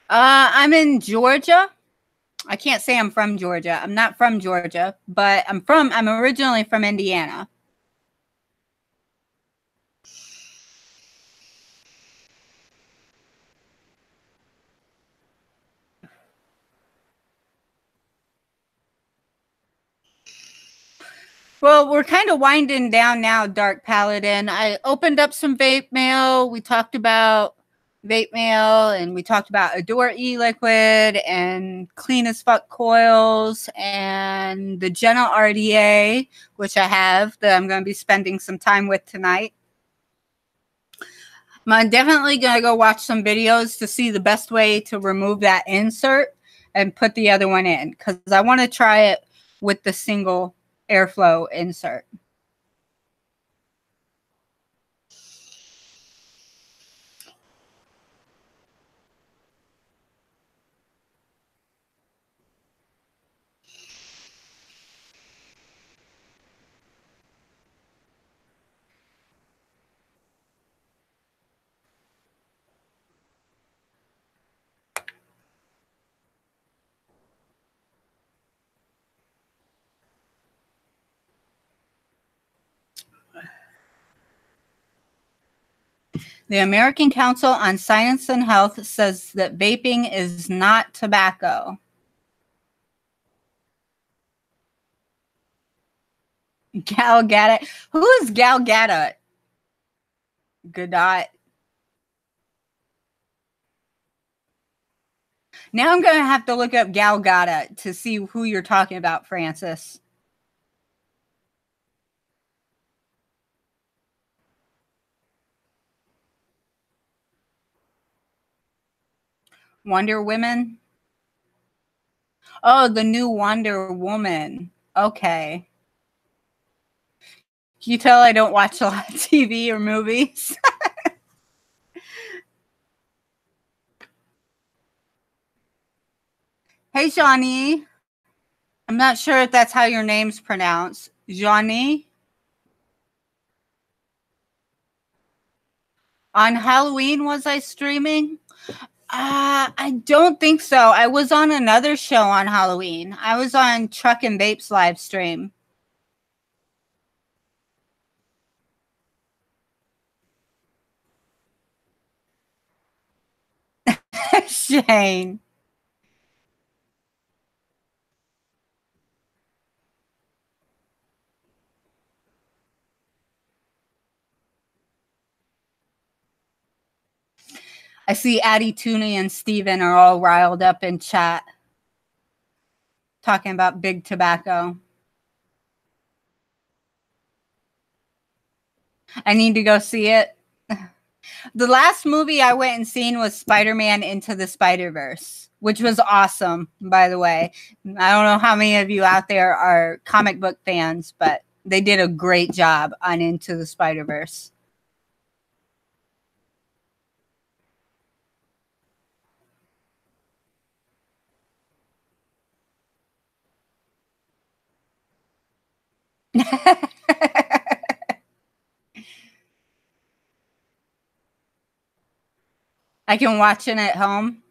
I'm in Georgia. I can't say I'm from Georgia. I'm not from Georgia, but I'm originally from Indiana. Well, we're kind of winding down now, Dark Paladin. I opened up some vape mail. We talked about vape mail, and we talked about Adore e-liquid and clean as fuck coils and the Jenna RDA, which I have, that I'm going to be spending some time with tonight. I'm definitely going to go watch some videos to see the best way to remove that insert and put the other one in, because I want to try it with the single airflow insert. The American Council on Science and Health says that vaping is not tobacco. Gal Gadot. Who is Gal Gadot? Gadot. Now I'm going to have to look up Gal Gadot to see who you're talking about, Francis. Wonder Woman? Oh, the new Wonder Woman. Okay. Can you tell I don't watch a lot of TV or movies? Hey, Johnny. I'm not sure if that's how your name's pronounced. Johnny? On Halloween, was I streaming? I don't think so. I was on another show on Halloween. I was on Truck and Vape's live stream. Shane. I see Addie Tooney and Steven are all riled up in chat talking about big tobacco. I need to go see it. The last movie I went and seen was Spider-Man Into the Spider-Verse, which was awesome, by the way. I don't know how many of you out there are comic book fans, but they did a great job on Into the Spider-Verse. I can watch it at home.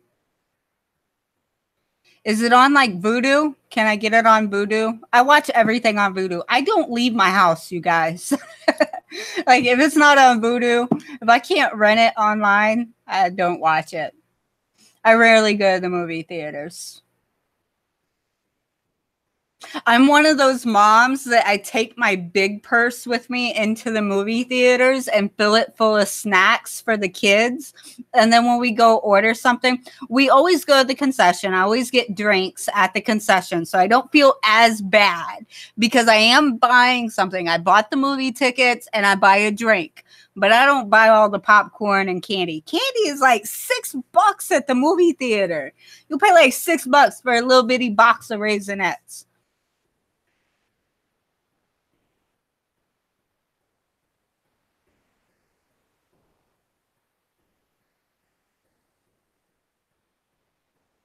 Is it on like Vudu? Can I get it on Vudu? I watch everything on Vudu. I don't leave my house, you guys. Like if it's not on Vudu, if I can't rent it online, I don't watch it. I rarely go to the movie theaters. I'm one of those moms that I take my big purse with me into the movie theaters and fill it full of snacks for the kids. And then when we go order something, we always go to the concession. I always get drinks at the concession. So I don't feel as bad because I am buying something. I bought the movie tickets and I buy a drink. But I don't buy all the popcorn and candy. Candy is like $6 at the movie theater. You pay like $6 for a little bitty box of Raisinets.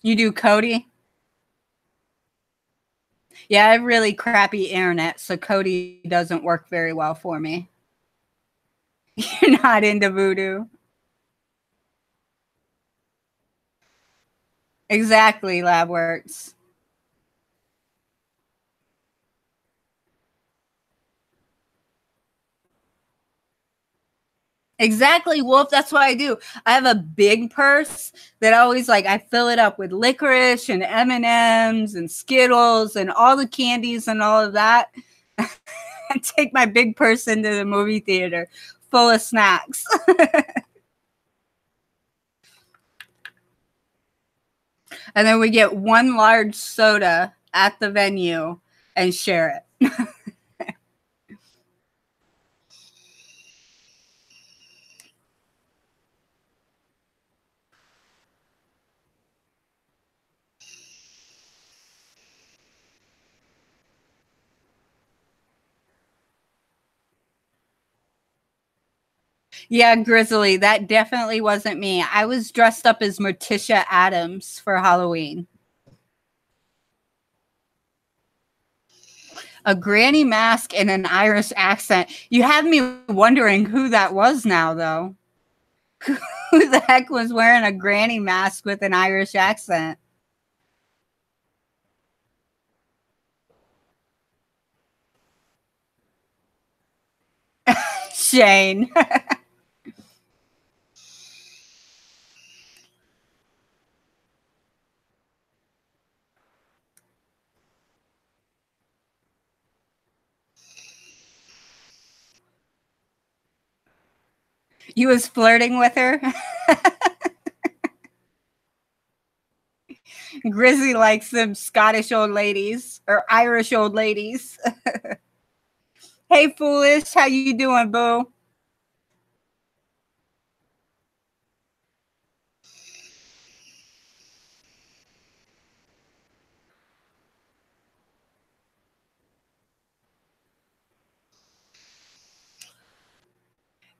You do Cody? Yeah, I have really crappy internet, so Cody doesn't work very well for me. You're not into Voodoo. Exactly, LabWorks. Exactly, Wolf. That's what I do. I have a big purse that I always like. I fill it up with licorice and M&Ms and Skittles and all the candies and all of that. I take my big purse into the movie theater full of snacks. And then we get one large soda at the venue and share it. Yeah, Grizzly, that definitely wasn't me. I was dressed up as Morticia Adams for Halloween. A granny mask and an Irish accent. You have me wondering who that was now, though. Who the heck was wearing a granny mask with an Irish accent? Shane. You was flirting with her? Grizzly likes them Scottish old ladies or Irish old ladies. Hey, Foolish, how you doing, boo?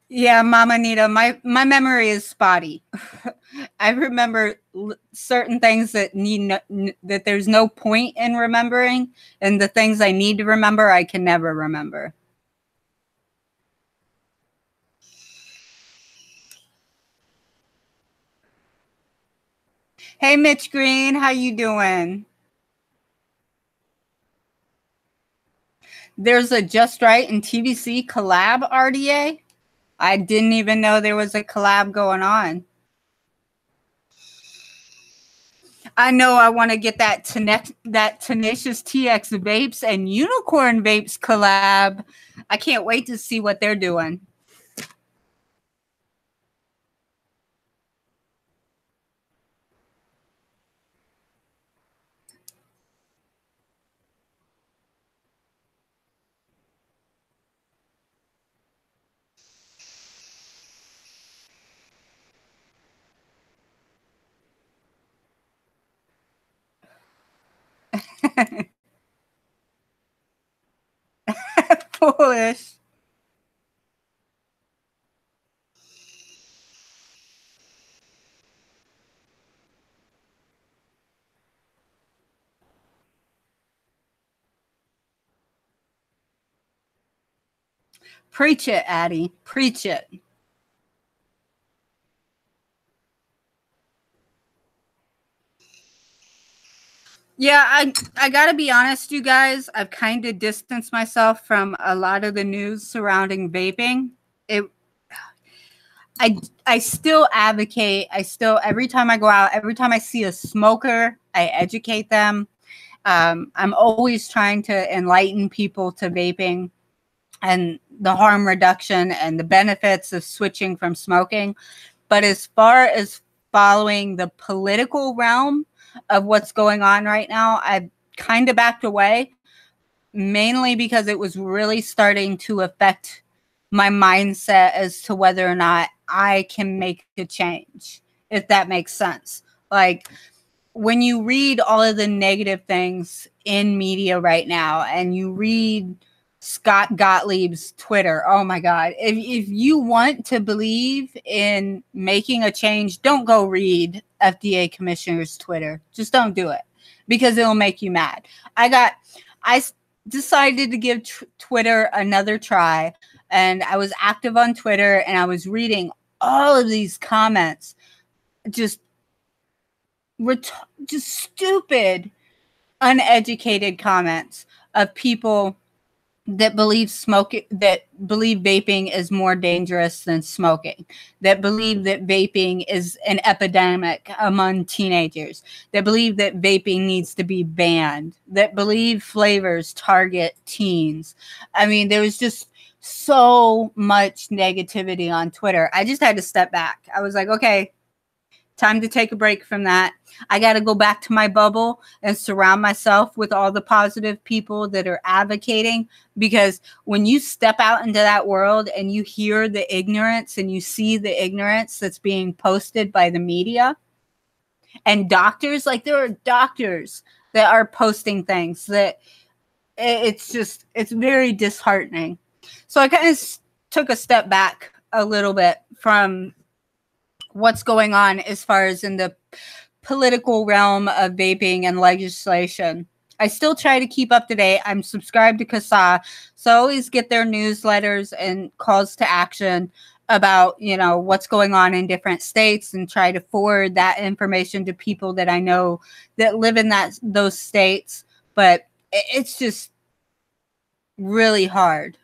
Yeah, Mama Nita, my memory is spotty. I remember certain things that that there's no point in remembering, and the things I need to remember, I can never remember. Hey, Mitch Green, how you doing? There's a Just Right and TVC collab, RDA. I didn't even know there was a collab going on. I know I want to get that Tenacious TX Vapes and Unicorn Vapes collab. I can't wait to see what they're doing. Foolish. Preach it, Addie. Preach it. Yeah, I gotta be honest, you guys. I've kind of distanced myself from a lot of the news surrounding vaping. It, I still advocate. I still every time I go out, every time I see a smoker, I educate them. I'm always trying to enlighten people to vaping and the harm reduction and the benefits of switching from smoking. But as far as following the political realm of what's going on right now, I've kind of backed away, mainly because it was really starting to affect my mindset as to whether or not I can make a change, if that makes sense. Like, when you read all of the negative things in media right now and you read Scott Gottlieb's Twitter, oh my God. If you want to believe in making a change, don't go read FDA commissioner's Twitter. Just don't do it because it'll make you mad. I decided to give Twitter another try, and I was active on Twitter and I was reading all of these comments, just just stupid, uneducated comments of people that believe vaping is more dangerous than smoking, that believe that vaping is an epidemic among teenagers, that believe that vaping needs to be banned, that believe flavors target teens. I mean, there was just so much negativity on Twitter. I just had to step back. I was like, okay, Time to take a break from that. I got to go back to my bubble and surround myself with all the positive people that are advocating, because when you step out into that world and you hear the ignorance and you see the ignorance that's being posted by the media and doctors, like there are doctors that are posting things that it's very disheartening. So I kind of took a step back a little bit from what's going on as far as in the political realm of vaping and legislation. I still try to keep up to date. I'm subscribed to CASA, so I always get their newsletters and calls to action about, you know, what's going on in different states, and try to forward that information to people that I know that live in those states. But it's just really hard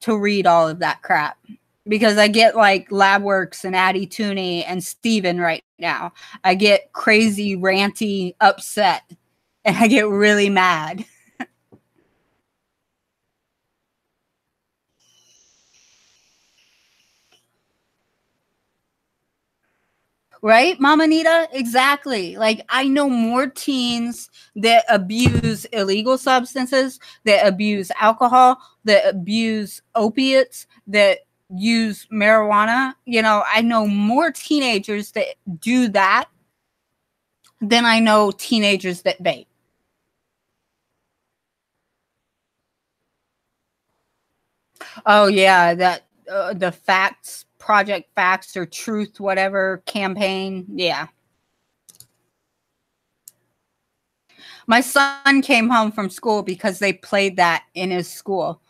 to read all of that crap, because I get like Labworks and Addie Tooney and Steven right now. I get crazy, ranty, upset, and I get really mad. Right, Mama Nita? Exactly. Like, I know more teens that abuse illegal substances, that abuse alcohol, that abuse opiates, that use marijuana. You know, I know more teenagers that do that than I know teenagers that vape. Oh, yeah, that the facts, Project Facts or Truth, whatever campaign. Yeah. My son came home from school because they played that in his school.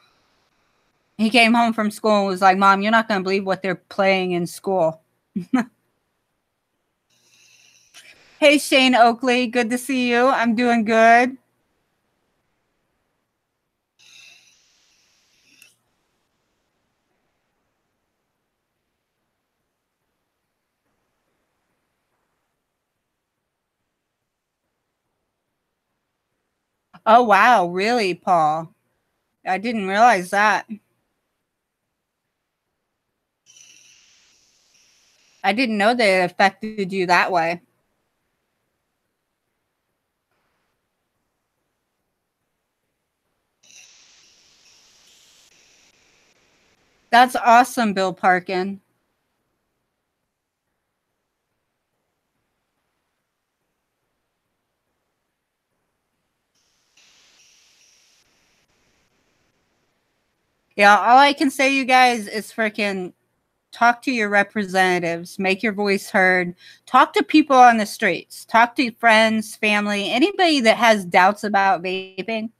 He came home from school and was like, Mom, you're not going to believe what they're playing in school. Hey, Shane Oakley. Good to see you. I'm doing good. Oh, wow. Really, Paul? I didn't realize that. I didn't know they affected you that way. That's awesome, Bill Parkin. Yeah, all I can say, you guys, is freaking talk to your representatives, make your voice heard, talk to people on the streets, talk to friends, family, anybody that has doubts about vaping.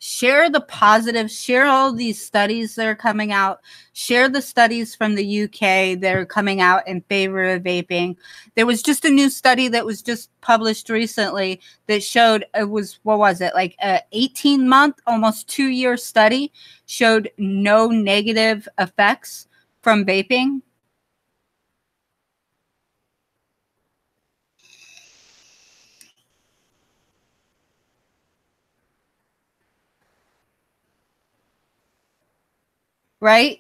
Share the positives, share all these studies that are coming out, share the studies from the UK that are coming out in favor of vaping. There was just a new study that was just published recently that showed, it was, what was it, like a 18-month, almost 2-year study, showed no negative effects from vaping. Right?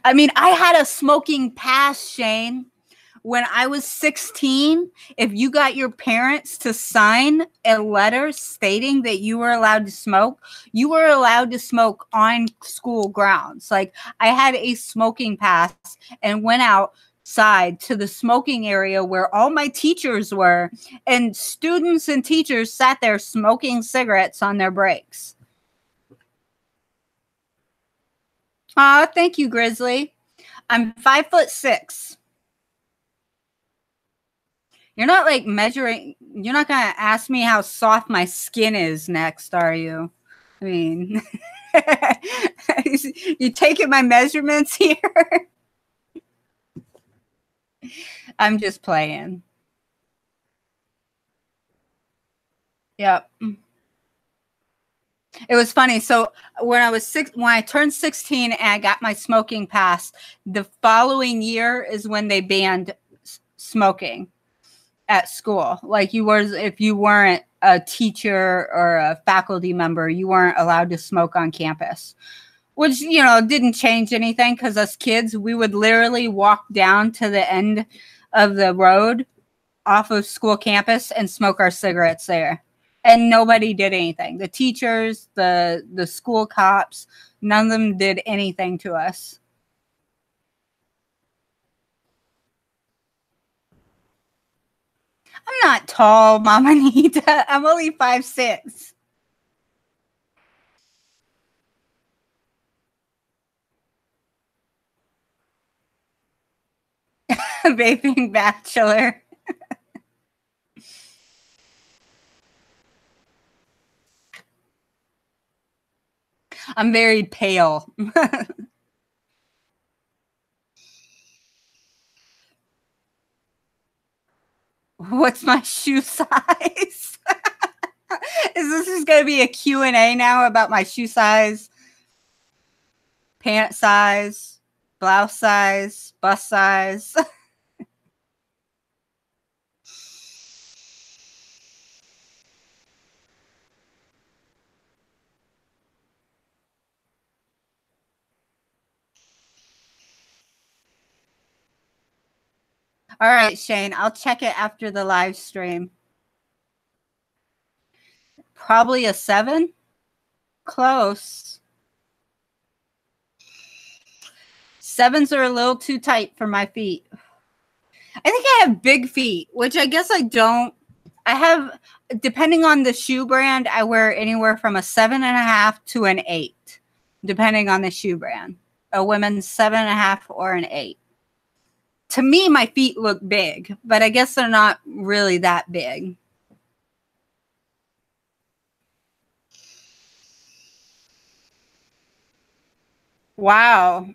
I mean, I had a smoking pass, Shane. When I was 16, if you got your parents to sign a letter stating that you were allowed to smoke, you were allowed to smoke on school grounds. Like, I had a smoking pass and went outside to the smoking area where all my teachers were, and students and teachers sat there smoking cigarettes on their breaks. Aw, thank you, Grizzly. I'm 5'6". You're not like measuring. You're not gonna ask me how soft my skin is next, are you? I mean, you taking my measurements here? I'm just playing. Yep. It was funny. So when I turned 16 and I got my smoking pass, the following year is when they banned smoking at school. Like, if you weren't a teacher or a faculty member, you weren't allowed to smoke on campus, which, you know, didn't change anything, because us kids, we would literally walk down to the end of the road off of school campus and smoke our cigarettes there. And nobody did anything. The teachers, the school cops, none of them did anything to us. I'm not tall, Mama Anita. I'm only 5'6". Vaping bachelor. I'm very pale. What's my shoe size? Is this going to be a Q&A now about my shoe size, pant size, blouse size, bust size? All right, Shane, I'll check it after the live stream. Probably a 7. Close. 7s are a little too tight for my feet. I think I have big feet, which I guess I don't. I have, depending on the shoe brand, I wear anywhere from a 7.5 to an 8, depending on the shoe brand. A women's 7.5 or an 8. To me, my feet look big, but I guess they're not really that big. Wow.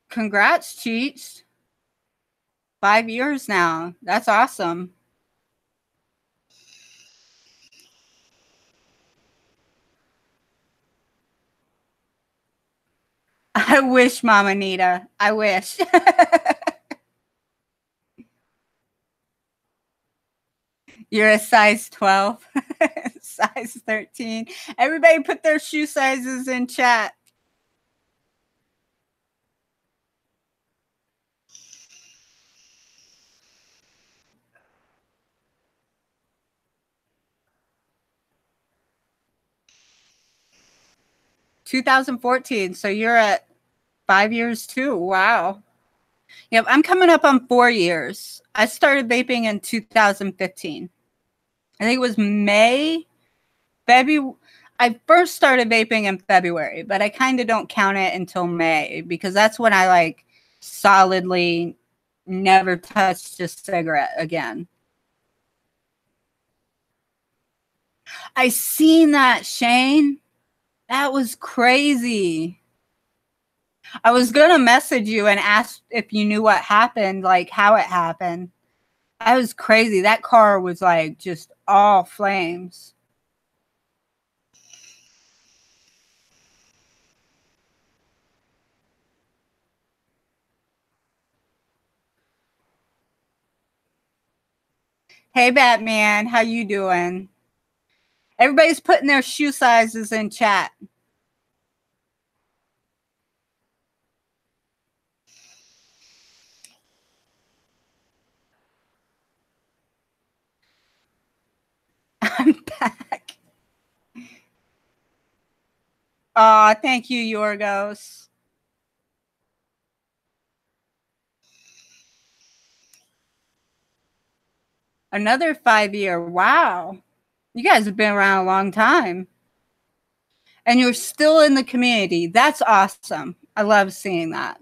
Congrats, Cheats. 5 years now. That's awesome. I wish, Mama Anita. I wish. You're a size 12, size 13. Everybody put their shoe sizes in chat. "2014, so you're at 5 years too. Wow. Yep, I'm coming up on 4 years. I started vaping in 2015. I think it was May, February. I first started vaping in February, but I kind of don't count it until May because that's when I like solidly never touched a cigarette again. I seen that, Shane. That was crazy. I was going to message you and ask if you knew what happened, like how it happened. That was crazy. That car was like just all flames. Hey, Batman, how you doing? Everybody's putting their shoe sizes in chat. I'm back. Oh, thank you, Yorgos. Another 5-year. Wow. You guys have been around a long time. And you're still in the community. That's awesome. I love seeing that.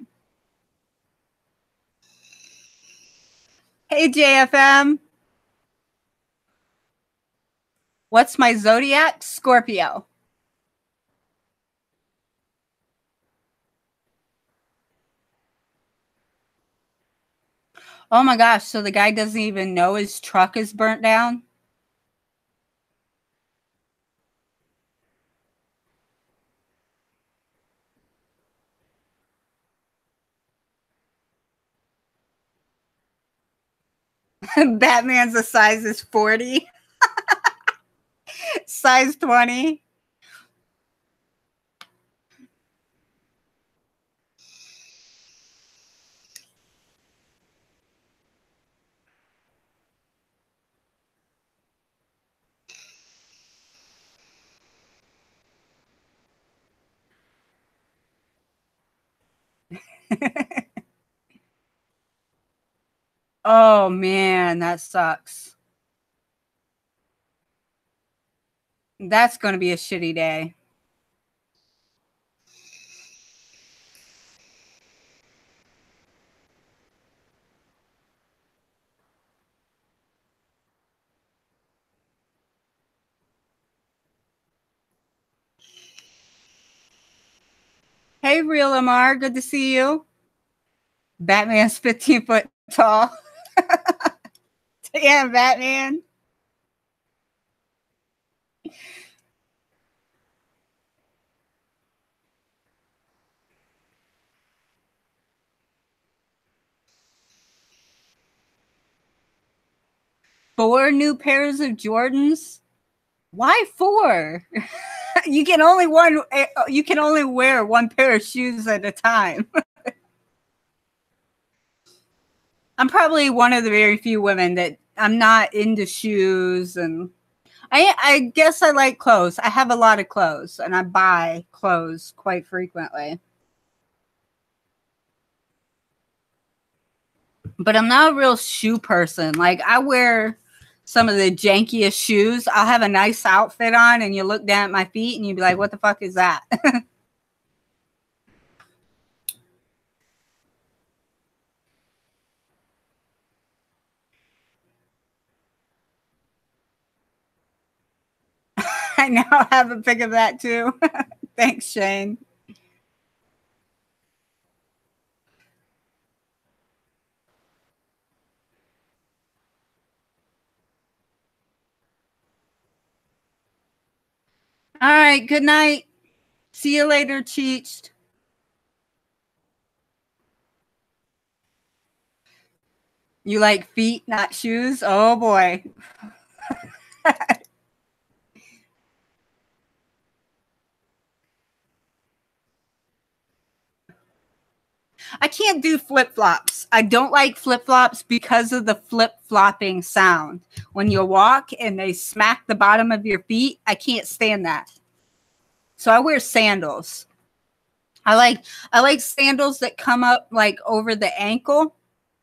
Hey, JFM. What's my zodiac? Scorpio. Oh my gosh. So the guy doesn't even know his truck is burnt down? Batman's a size is 40. Size 20. Oh man, that sucks. That's going to be a shitty day. Hey, Real Lamar, good to see you. Batman's 15 foot tall. Damn, Batman. Four new pairs of Jordans. Why four? You can only wear one pair of shoes at a time. I'm probably one of the very few women that I'm not into shoes, and I guess I like clothes. I have a lot of clothes and I buy clothes quite frequently. But I'm not a real shoe person. Like I wear some of the jankiest shoes. I'll have a nice outfit on and you look down at my feet and you'd be like, what the fuck is that? I now have a pic of that too. Thanks, Shane. All right, good night. See you later, Cheech. You like feet, not shoes? Oh boy. I can't do flip flops. I don't like flip flops because of the flip flopping sound. When you walk and they smack the bottom of your feet, I can't stand that. So I wear sandals. I like sandals that come up like over the ankle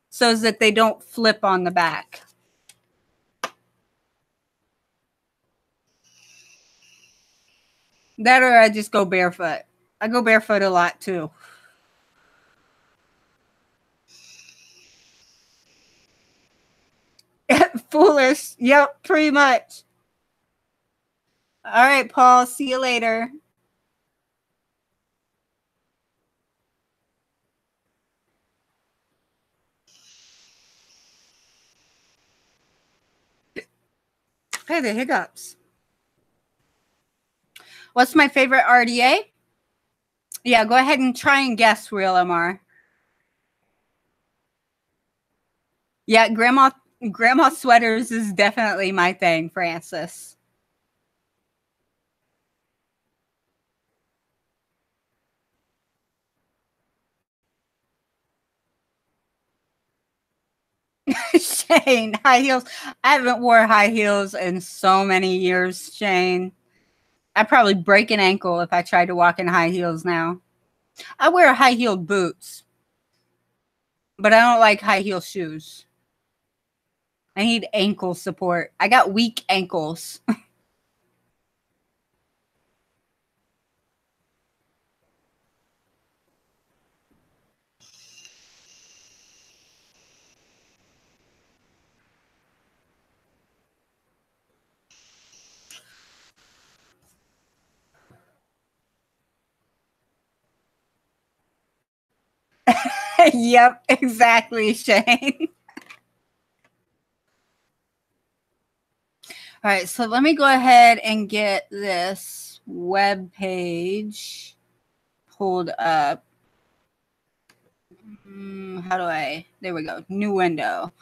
so that they don't flip on the back. That or I just go barefoot. I go barefoot a lot too. Foolish. Yep, pretty much. All right, Paul. See you later. Hey, the hiccups. What's my favorite RDA? Yeah, go ahead and try and guess, Real MR. Yeah, grandma sweaters is definitely my thing, Francis. Shane, high heels. I haven't wore high heels in so many years, Shane. I'd probably break an ankle if I tried to walk in high heels now. I wear high heeled boots, but I don't like high heel shoes. I need ankle support. I got weak ankles. Yep, exactly, Shane. All right, so let me go ahead and get this web page pulled up. How do I? There we go. New window.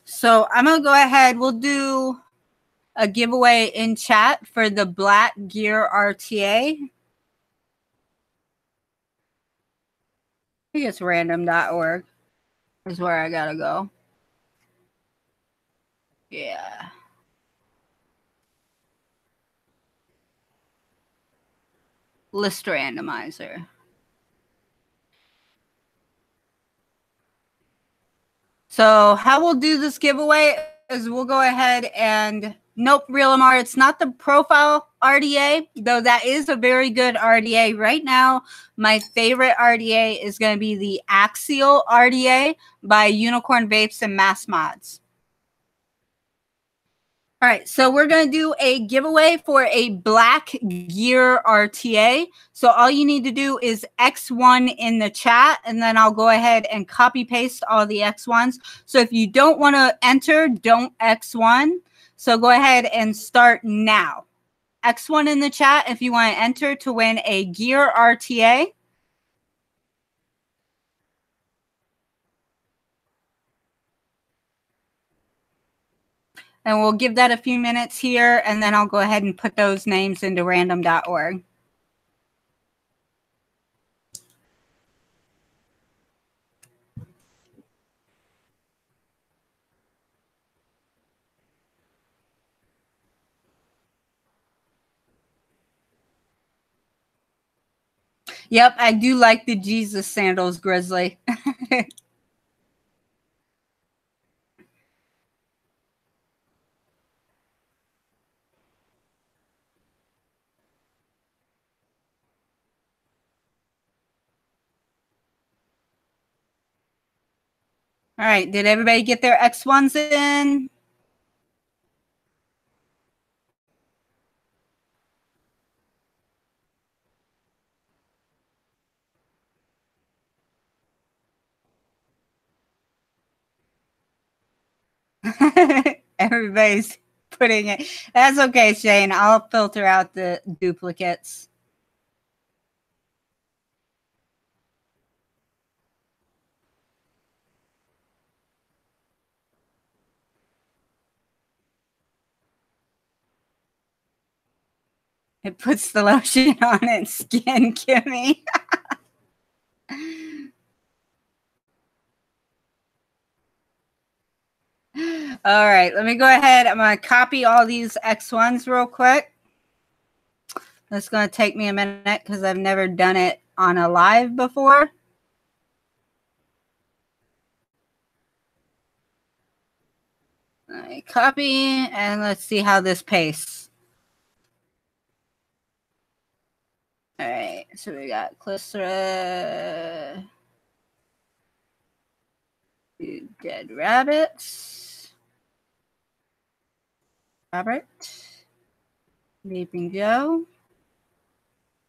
So I'm going to go ahead. We'll do a giveaway in chat for the Black Gear RTA. I think it's random.org is where I got to go. Yeah. List randomizer. So how we'll do this giveaway is we'll go ahead and nope, Real MR, it's not the profile RDA, though that is a very good RDA. Right now, my favorite RDA is going to be the Axial RDA by Unicorn Vapes and Mass Mods. All right, so we're going to do a giveaway for a Black Gear RTA. So all you need to do is X1 in the chat, and then I'll go ahead and copy paste all the X1s. So if you don't want to enter, don't X1. So go ahead and start now. X1 in the chat if you want to enter to win a Gear RTA. And we'll give that a few minutes here, and then I'll go ahead and put those names into random.org. Yep, I do like the Jesus sandals, Grizzly. All right, did everybody get their X1s in? Everybody's putting it. That's okay, Shane. I'll filter out the duplicates. It puts the lotion on its skin, Kimmy. All right, let me go ahead. I'm going to copy all these X1s real quick. That's going to take me a minute because I've never done it on a live before. All right, copy, and let's see how this pastes. All right, so we got Clystra, Dead Rabbits, Robert, Leaping Joe,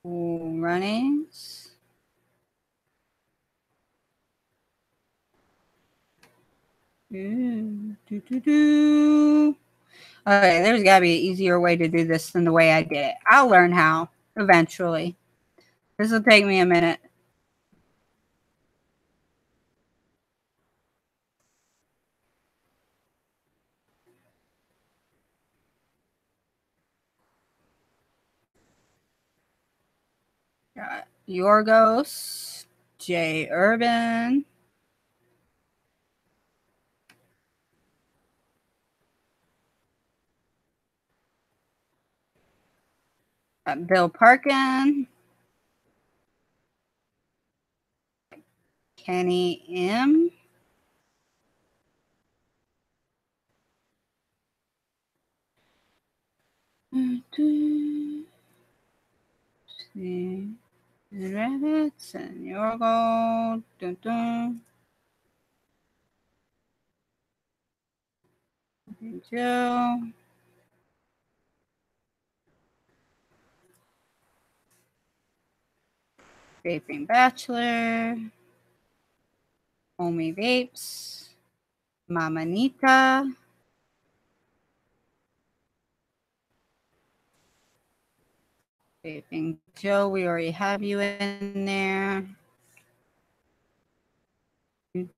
Runnings, Okay, there's got to be an easier way to do this than the way I did it. I'll learn how eventually. This will take me a minute. Got Yorgos, J. Urban, Bill Parkin, Kenny M. See, the rabbits and Yorgo. Dun, dun. Joe. Vaping Bachelor. Homie Vapes. Mama Nita. Vaping Joe, we already have you in there. Dun,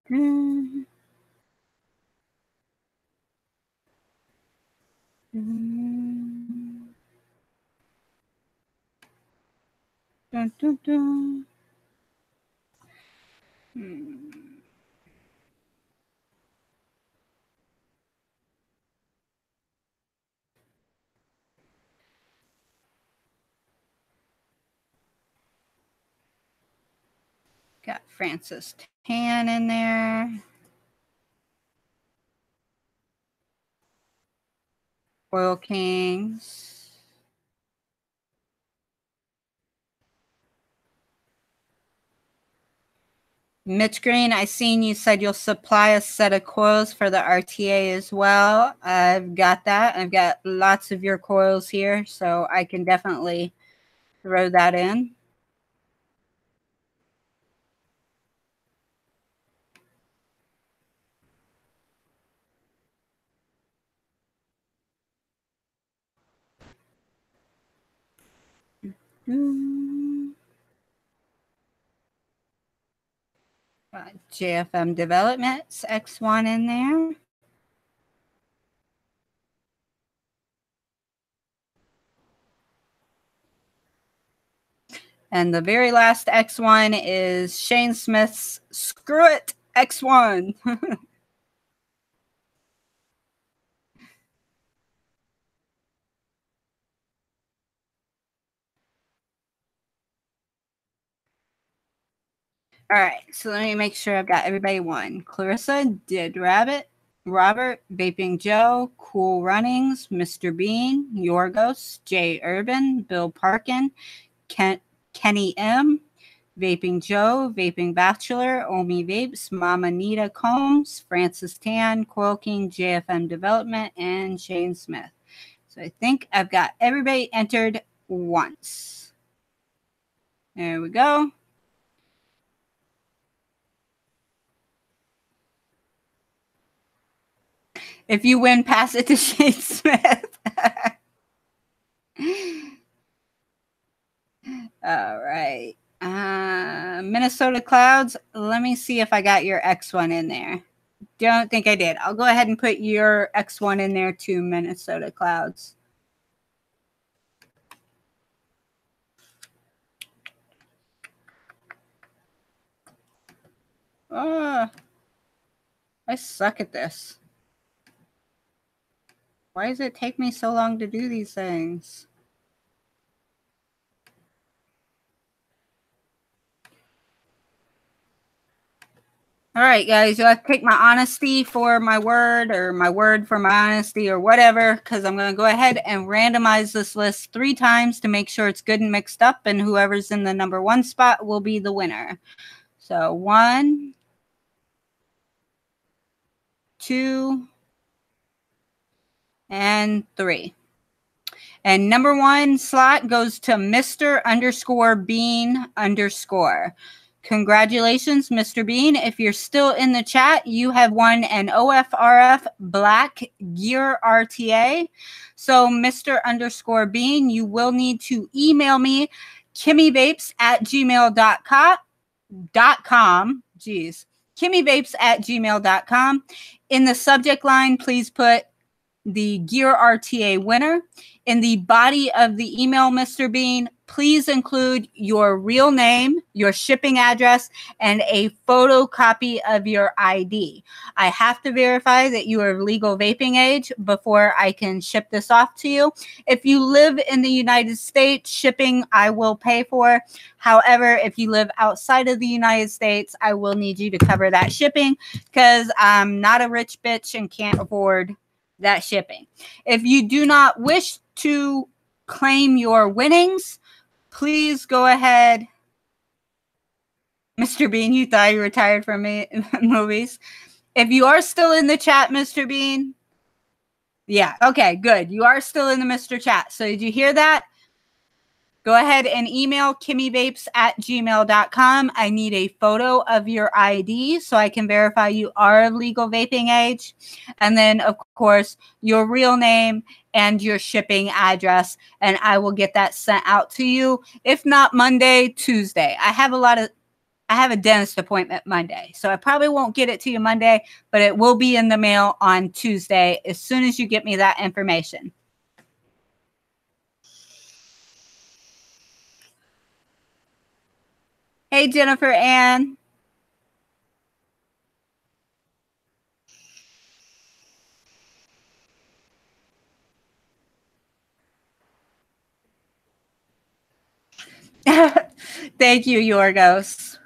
dun, dun. Got Francis Tan in there. Oil Kings. Mitch Green, I seen you said you'll supply a set of coils for the RTA as well. I've got that. I've got lots of your coils here, so I can definitely throw that in. JFM Developments, X1 in there. And the very last X1 is Shane Smith's Screw It X1. All right, so let me make sure I've got everybody one. Clarissa, Did Rabbit, Robert, Vaping Joe, Cool Runnings, Mr. Bean, Yorgos, Jay Urban, Bill Parkin, Kenny M, Vaping Joe, Vaping Bachelor, Omi Vapes, Mama Nita Combs, Francis Tan, Coil King, JFM Development, and Shane Smith. So I think I've got everybody entered once. There we go. If you win, pass it to Shane Smith. All right. Minnesota Clouds. Let me see if I got your X1 in there. Don't think I did. I'll go ahead and put your X1 in there too, Minnesota Clouds. Oh, I suck at this. Why does it take me so long to do these things? All right, guys, you'll have to take my honesty for my word or my word for my honesty or whatever, because I'm going to go ahead and randomize this list 3 times to make sure it's good and mixed up, and whoever's in the number 1 spot will be the winner. So 1, 2, and 3. And number 1 slot goes to Mr_Bean_. Congratulations, Mr. Bean. If you're still in the chat, you have won an OFRF Black Gear RTA. So, Mr_Bean, you will need to email me, kimmyvapes@gmail.com. Geez. kimmyvapes@gmail.com. In the subject line, please put the Gear RTA winner. In the body of the email, Mr. Bean, please include your real name, your shipping address, and a photocopy of your ID. I have to verify that you are legal vaping age before I can ship this off to you. If you live in the United States, shipping I will pay for. However, if you live outside of the United States, I will need you to cover that shipping because I'm not a rich bitch and can't afford that shipping. If you do not wish to claim your winnings, please go ahead. Mr. Bean, you thought you retired from movies. If you are still in the chat, Mr. Bean. Yeah, okay, good. You are still in the Mr. Chat. So did you hear that? Go ahead and email kimmyvapes@gmail.com. I need a photo of your ID so I can verify you are of legal vaping age. And then, of course, your real name and your shipping address. And I will get that sent out to you. If not Monday, Tuesday. I have a dentist appointment Monday. So I probably won't get it to you Monday, but it will be in the mail on Tuesday as soon as you get me that information. Hey, Jennifer Ann. Thank you, Yorgos.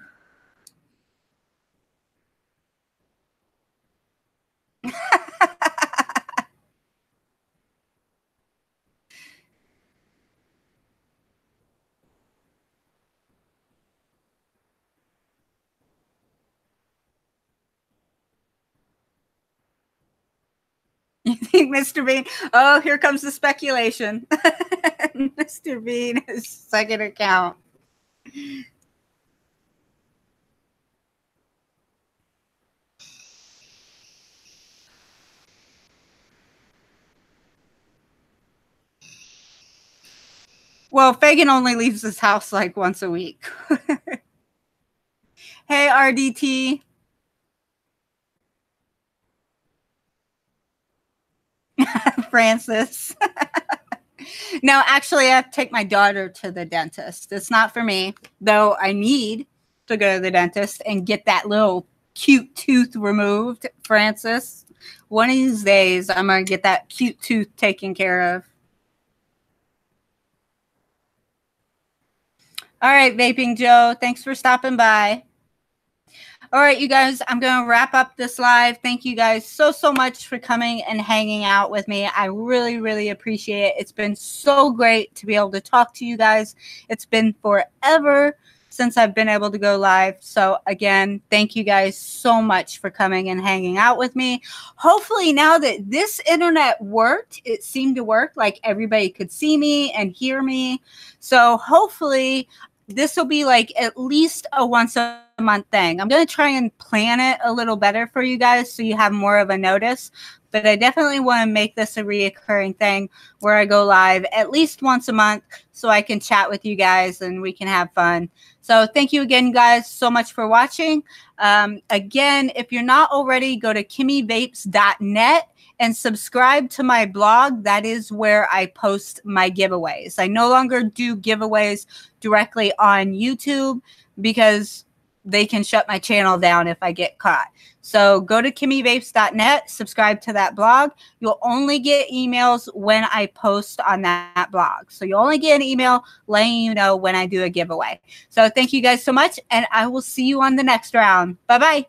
think Mr. Bean. Oh, here comes the speculation. Mr. Bean is second account. Well, Fagin only leaves his house like once a week. Hey, RDT. Francis. No, actually, I have to take my daughter to the dentist. It's not for me, though I need to go to the dentist and get that little cute tooth removed, Francis. One of these days, I'm going to get that cute tooth taken care of. All right, Vaping Joe, thanks for stopping by. All right, you guys, I'm going to wrap up this live. Thank you guys so much for coming and hanging out with me. I really appreciate it. It's been so great to be able to talk to you guys. It's been forever since I've been able to go live. So again, thank you guys so much for coming and hanging out with me. Hopefully now that this internet worked, it seemed to work, like everybody could see me and hear me. So hopefully this will be like at least a once a month thing. I'm going to try and plan it a little better for you guys so you have more of a notice. But I definitely want to make this a reoccurring thing where I go live at least once a month so I can chat with you guys and we can have fun. So thank you again, guys, so much for watching. Again, if you're not already, go to kimmyvapes.net and subscribe to my blog. That is where I post my giveaways. I no longer do giveaways directly on YouTube because they can shut my channel down if I get caught. So go to kimmyvapes.net, subscribe to that blog. You'll only get emails when I post on that blog. So you'll only get an email letting you know when I do a giveaway. So thank you guys so much, and I will see you on the next round. Bye-bye.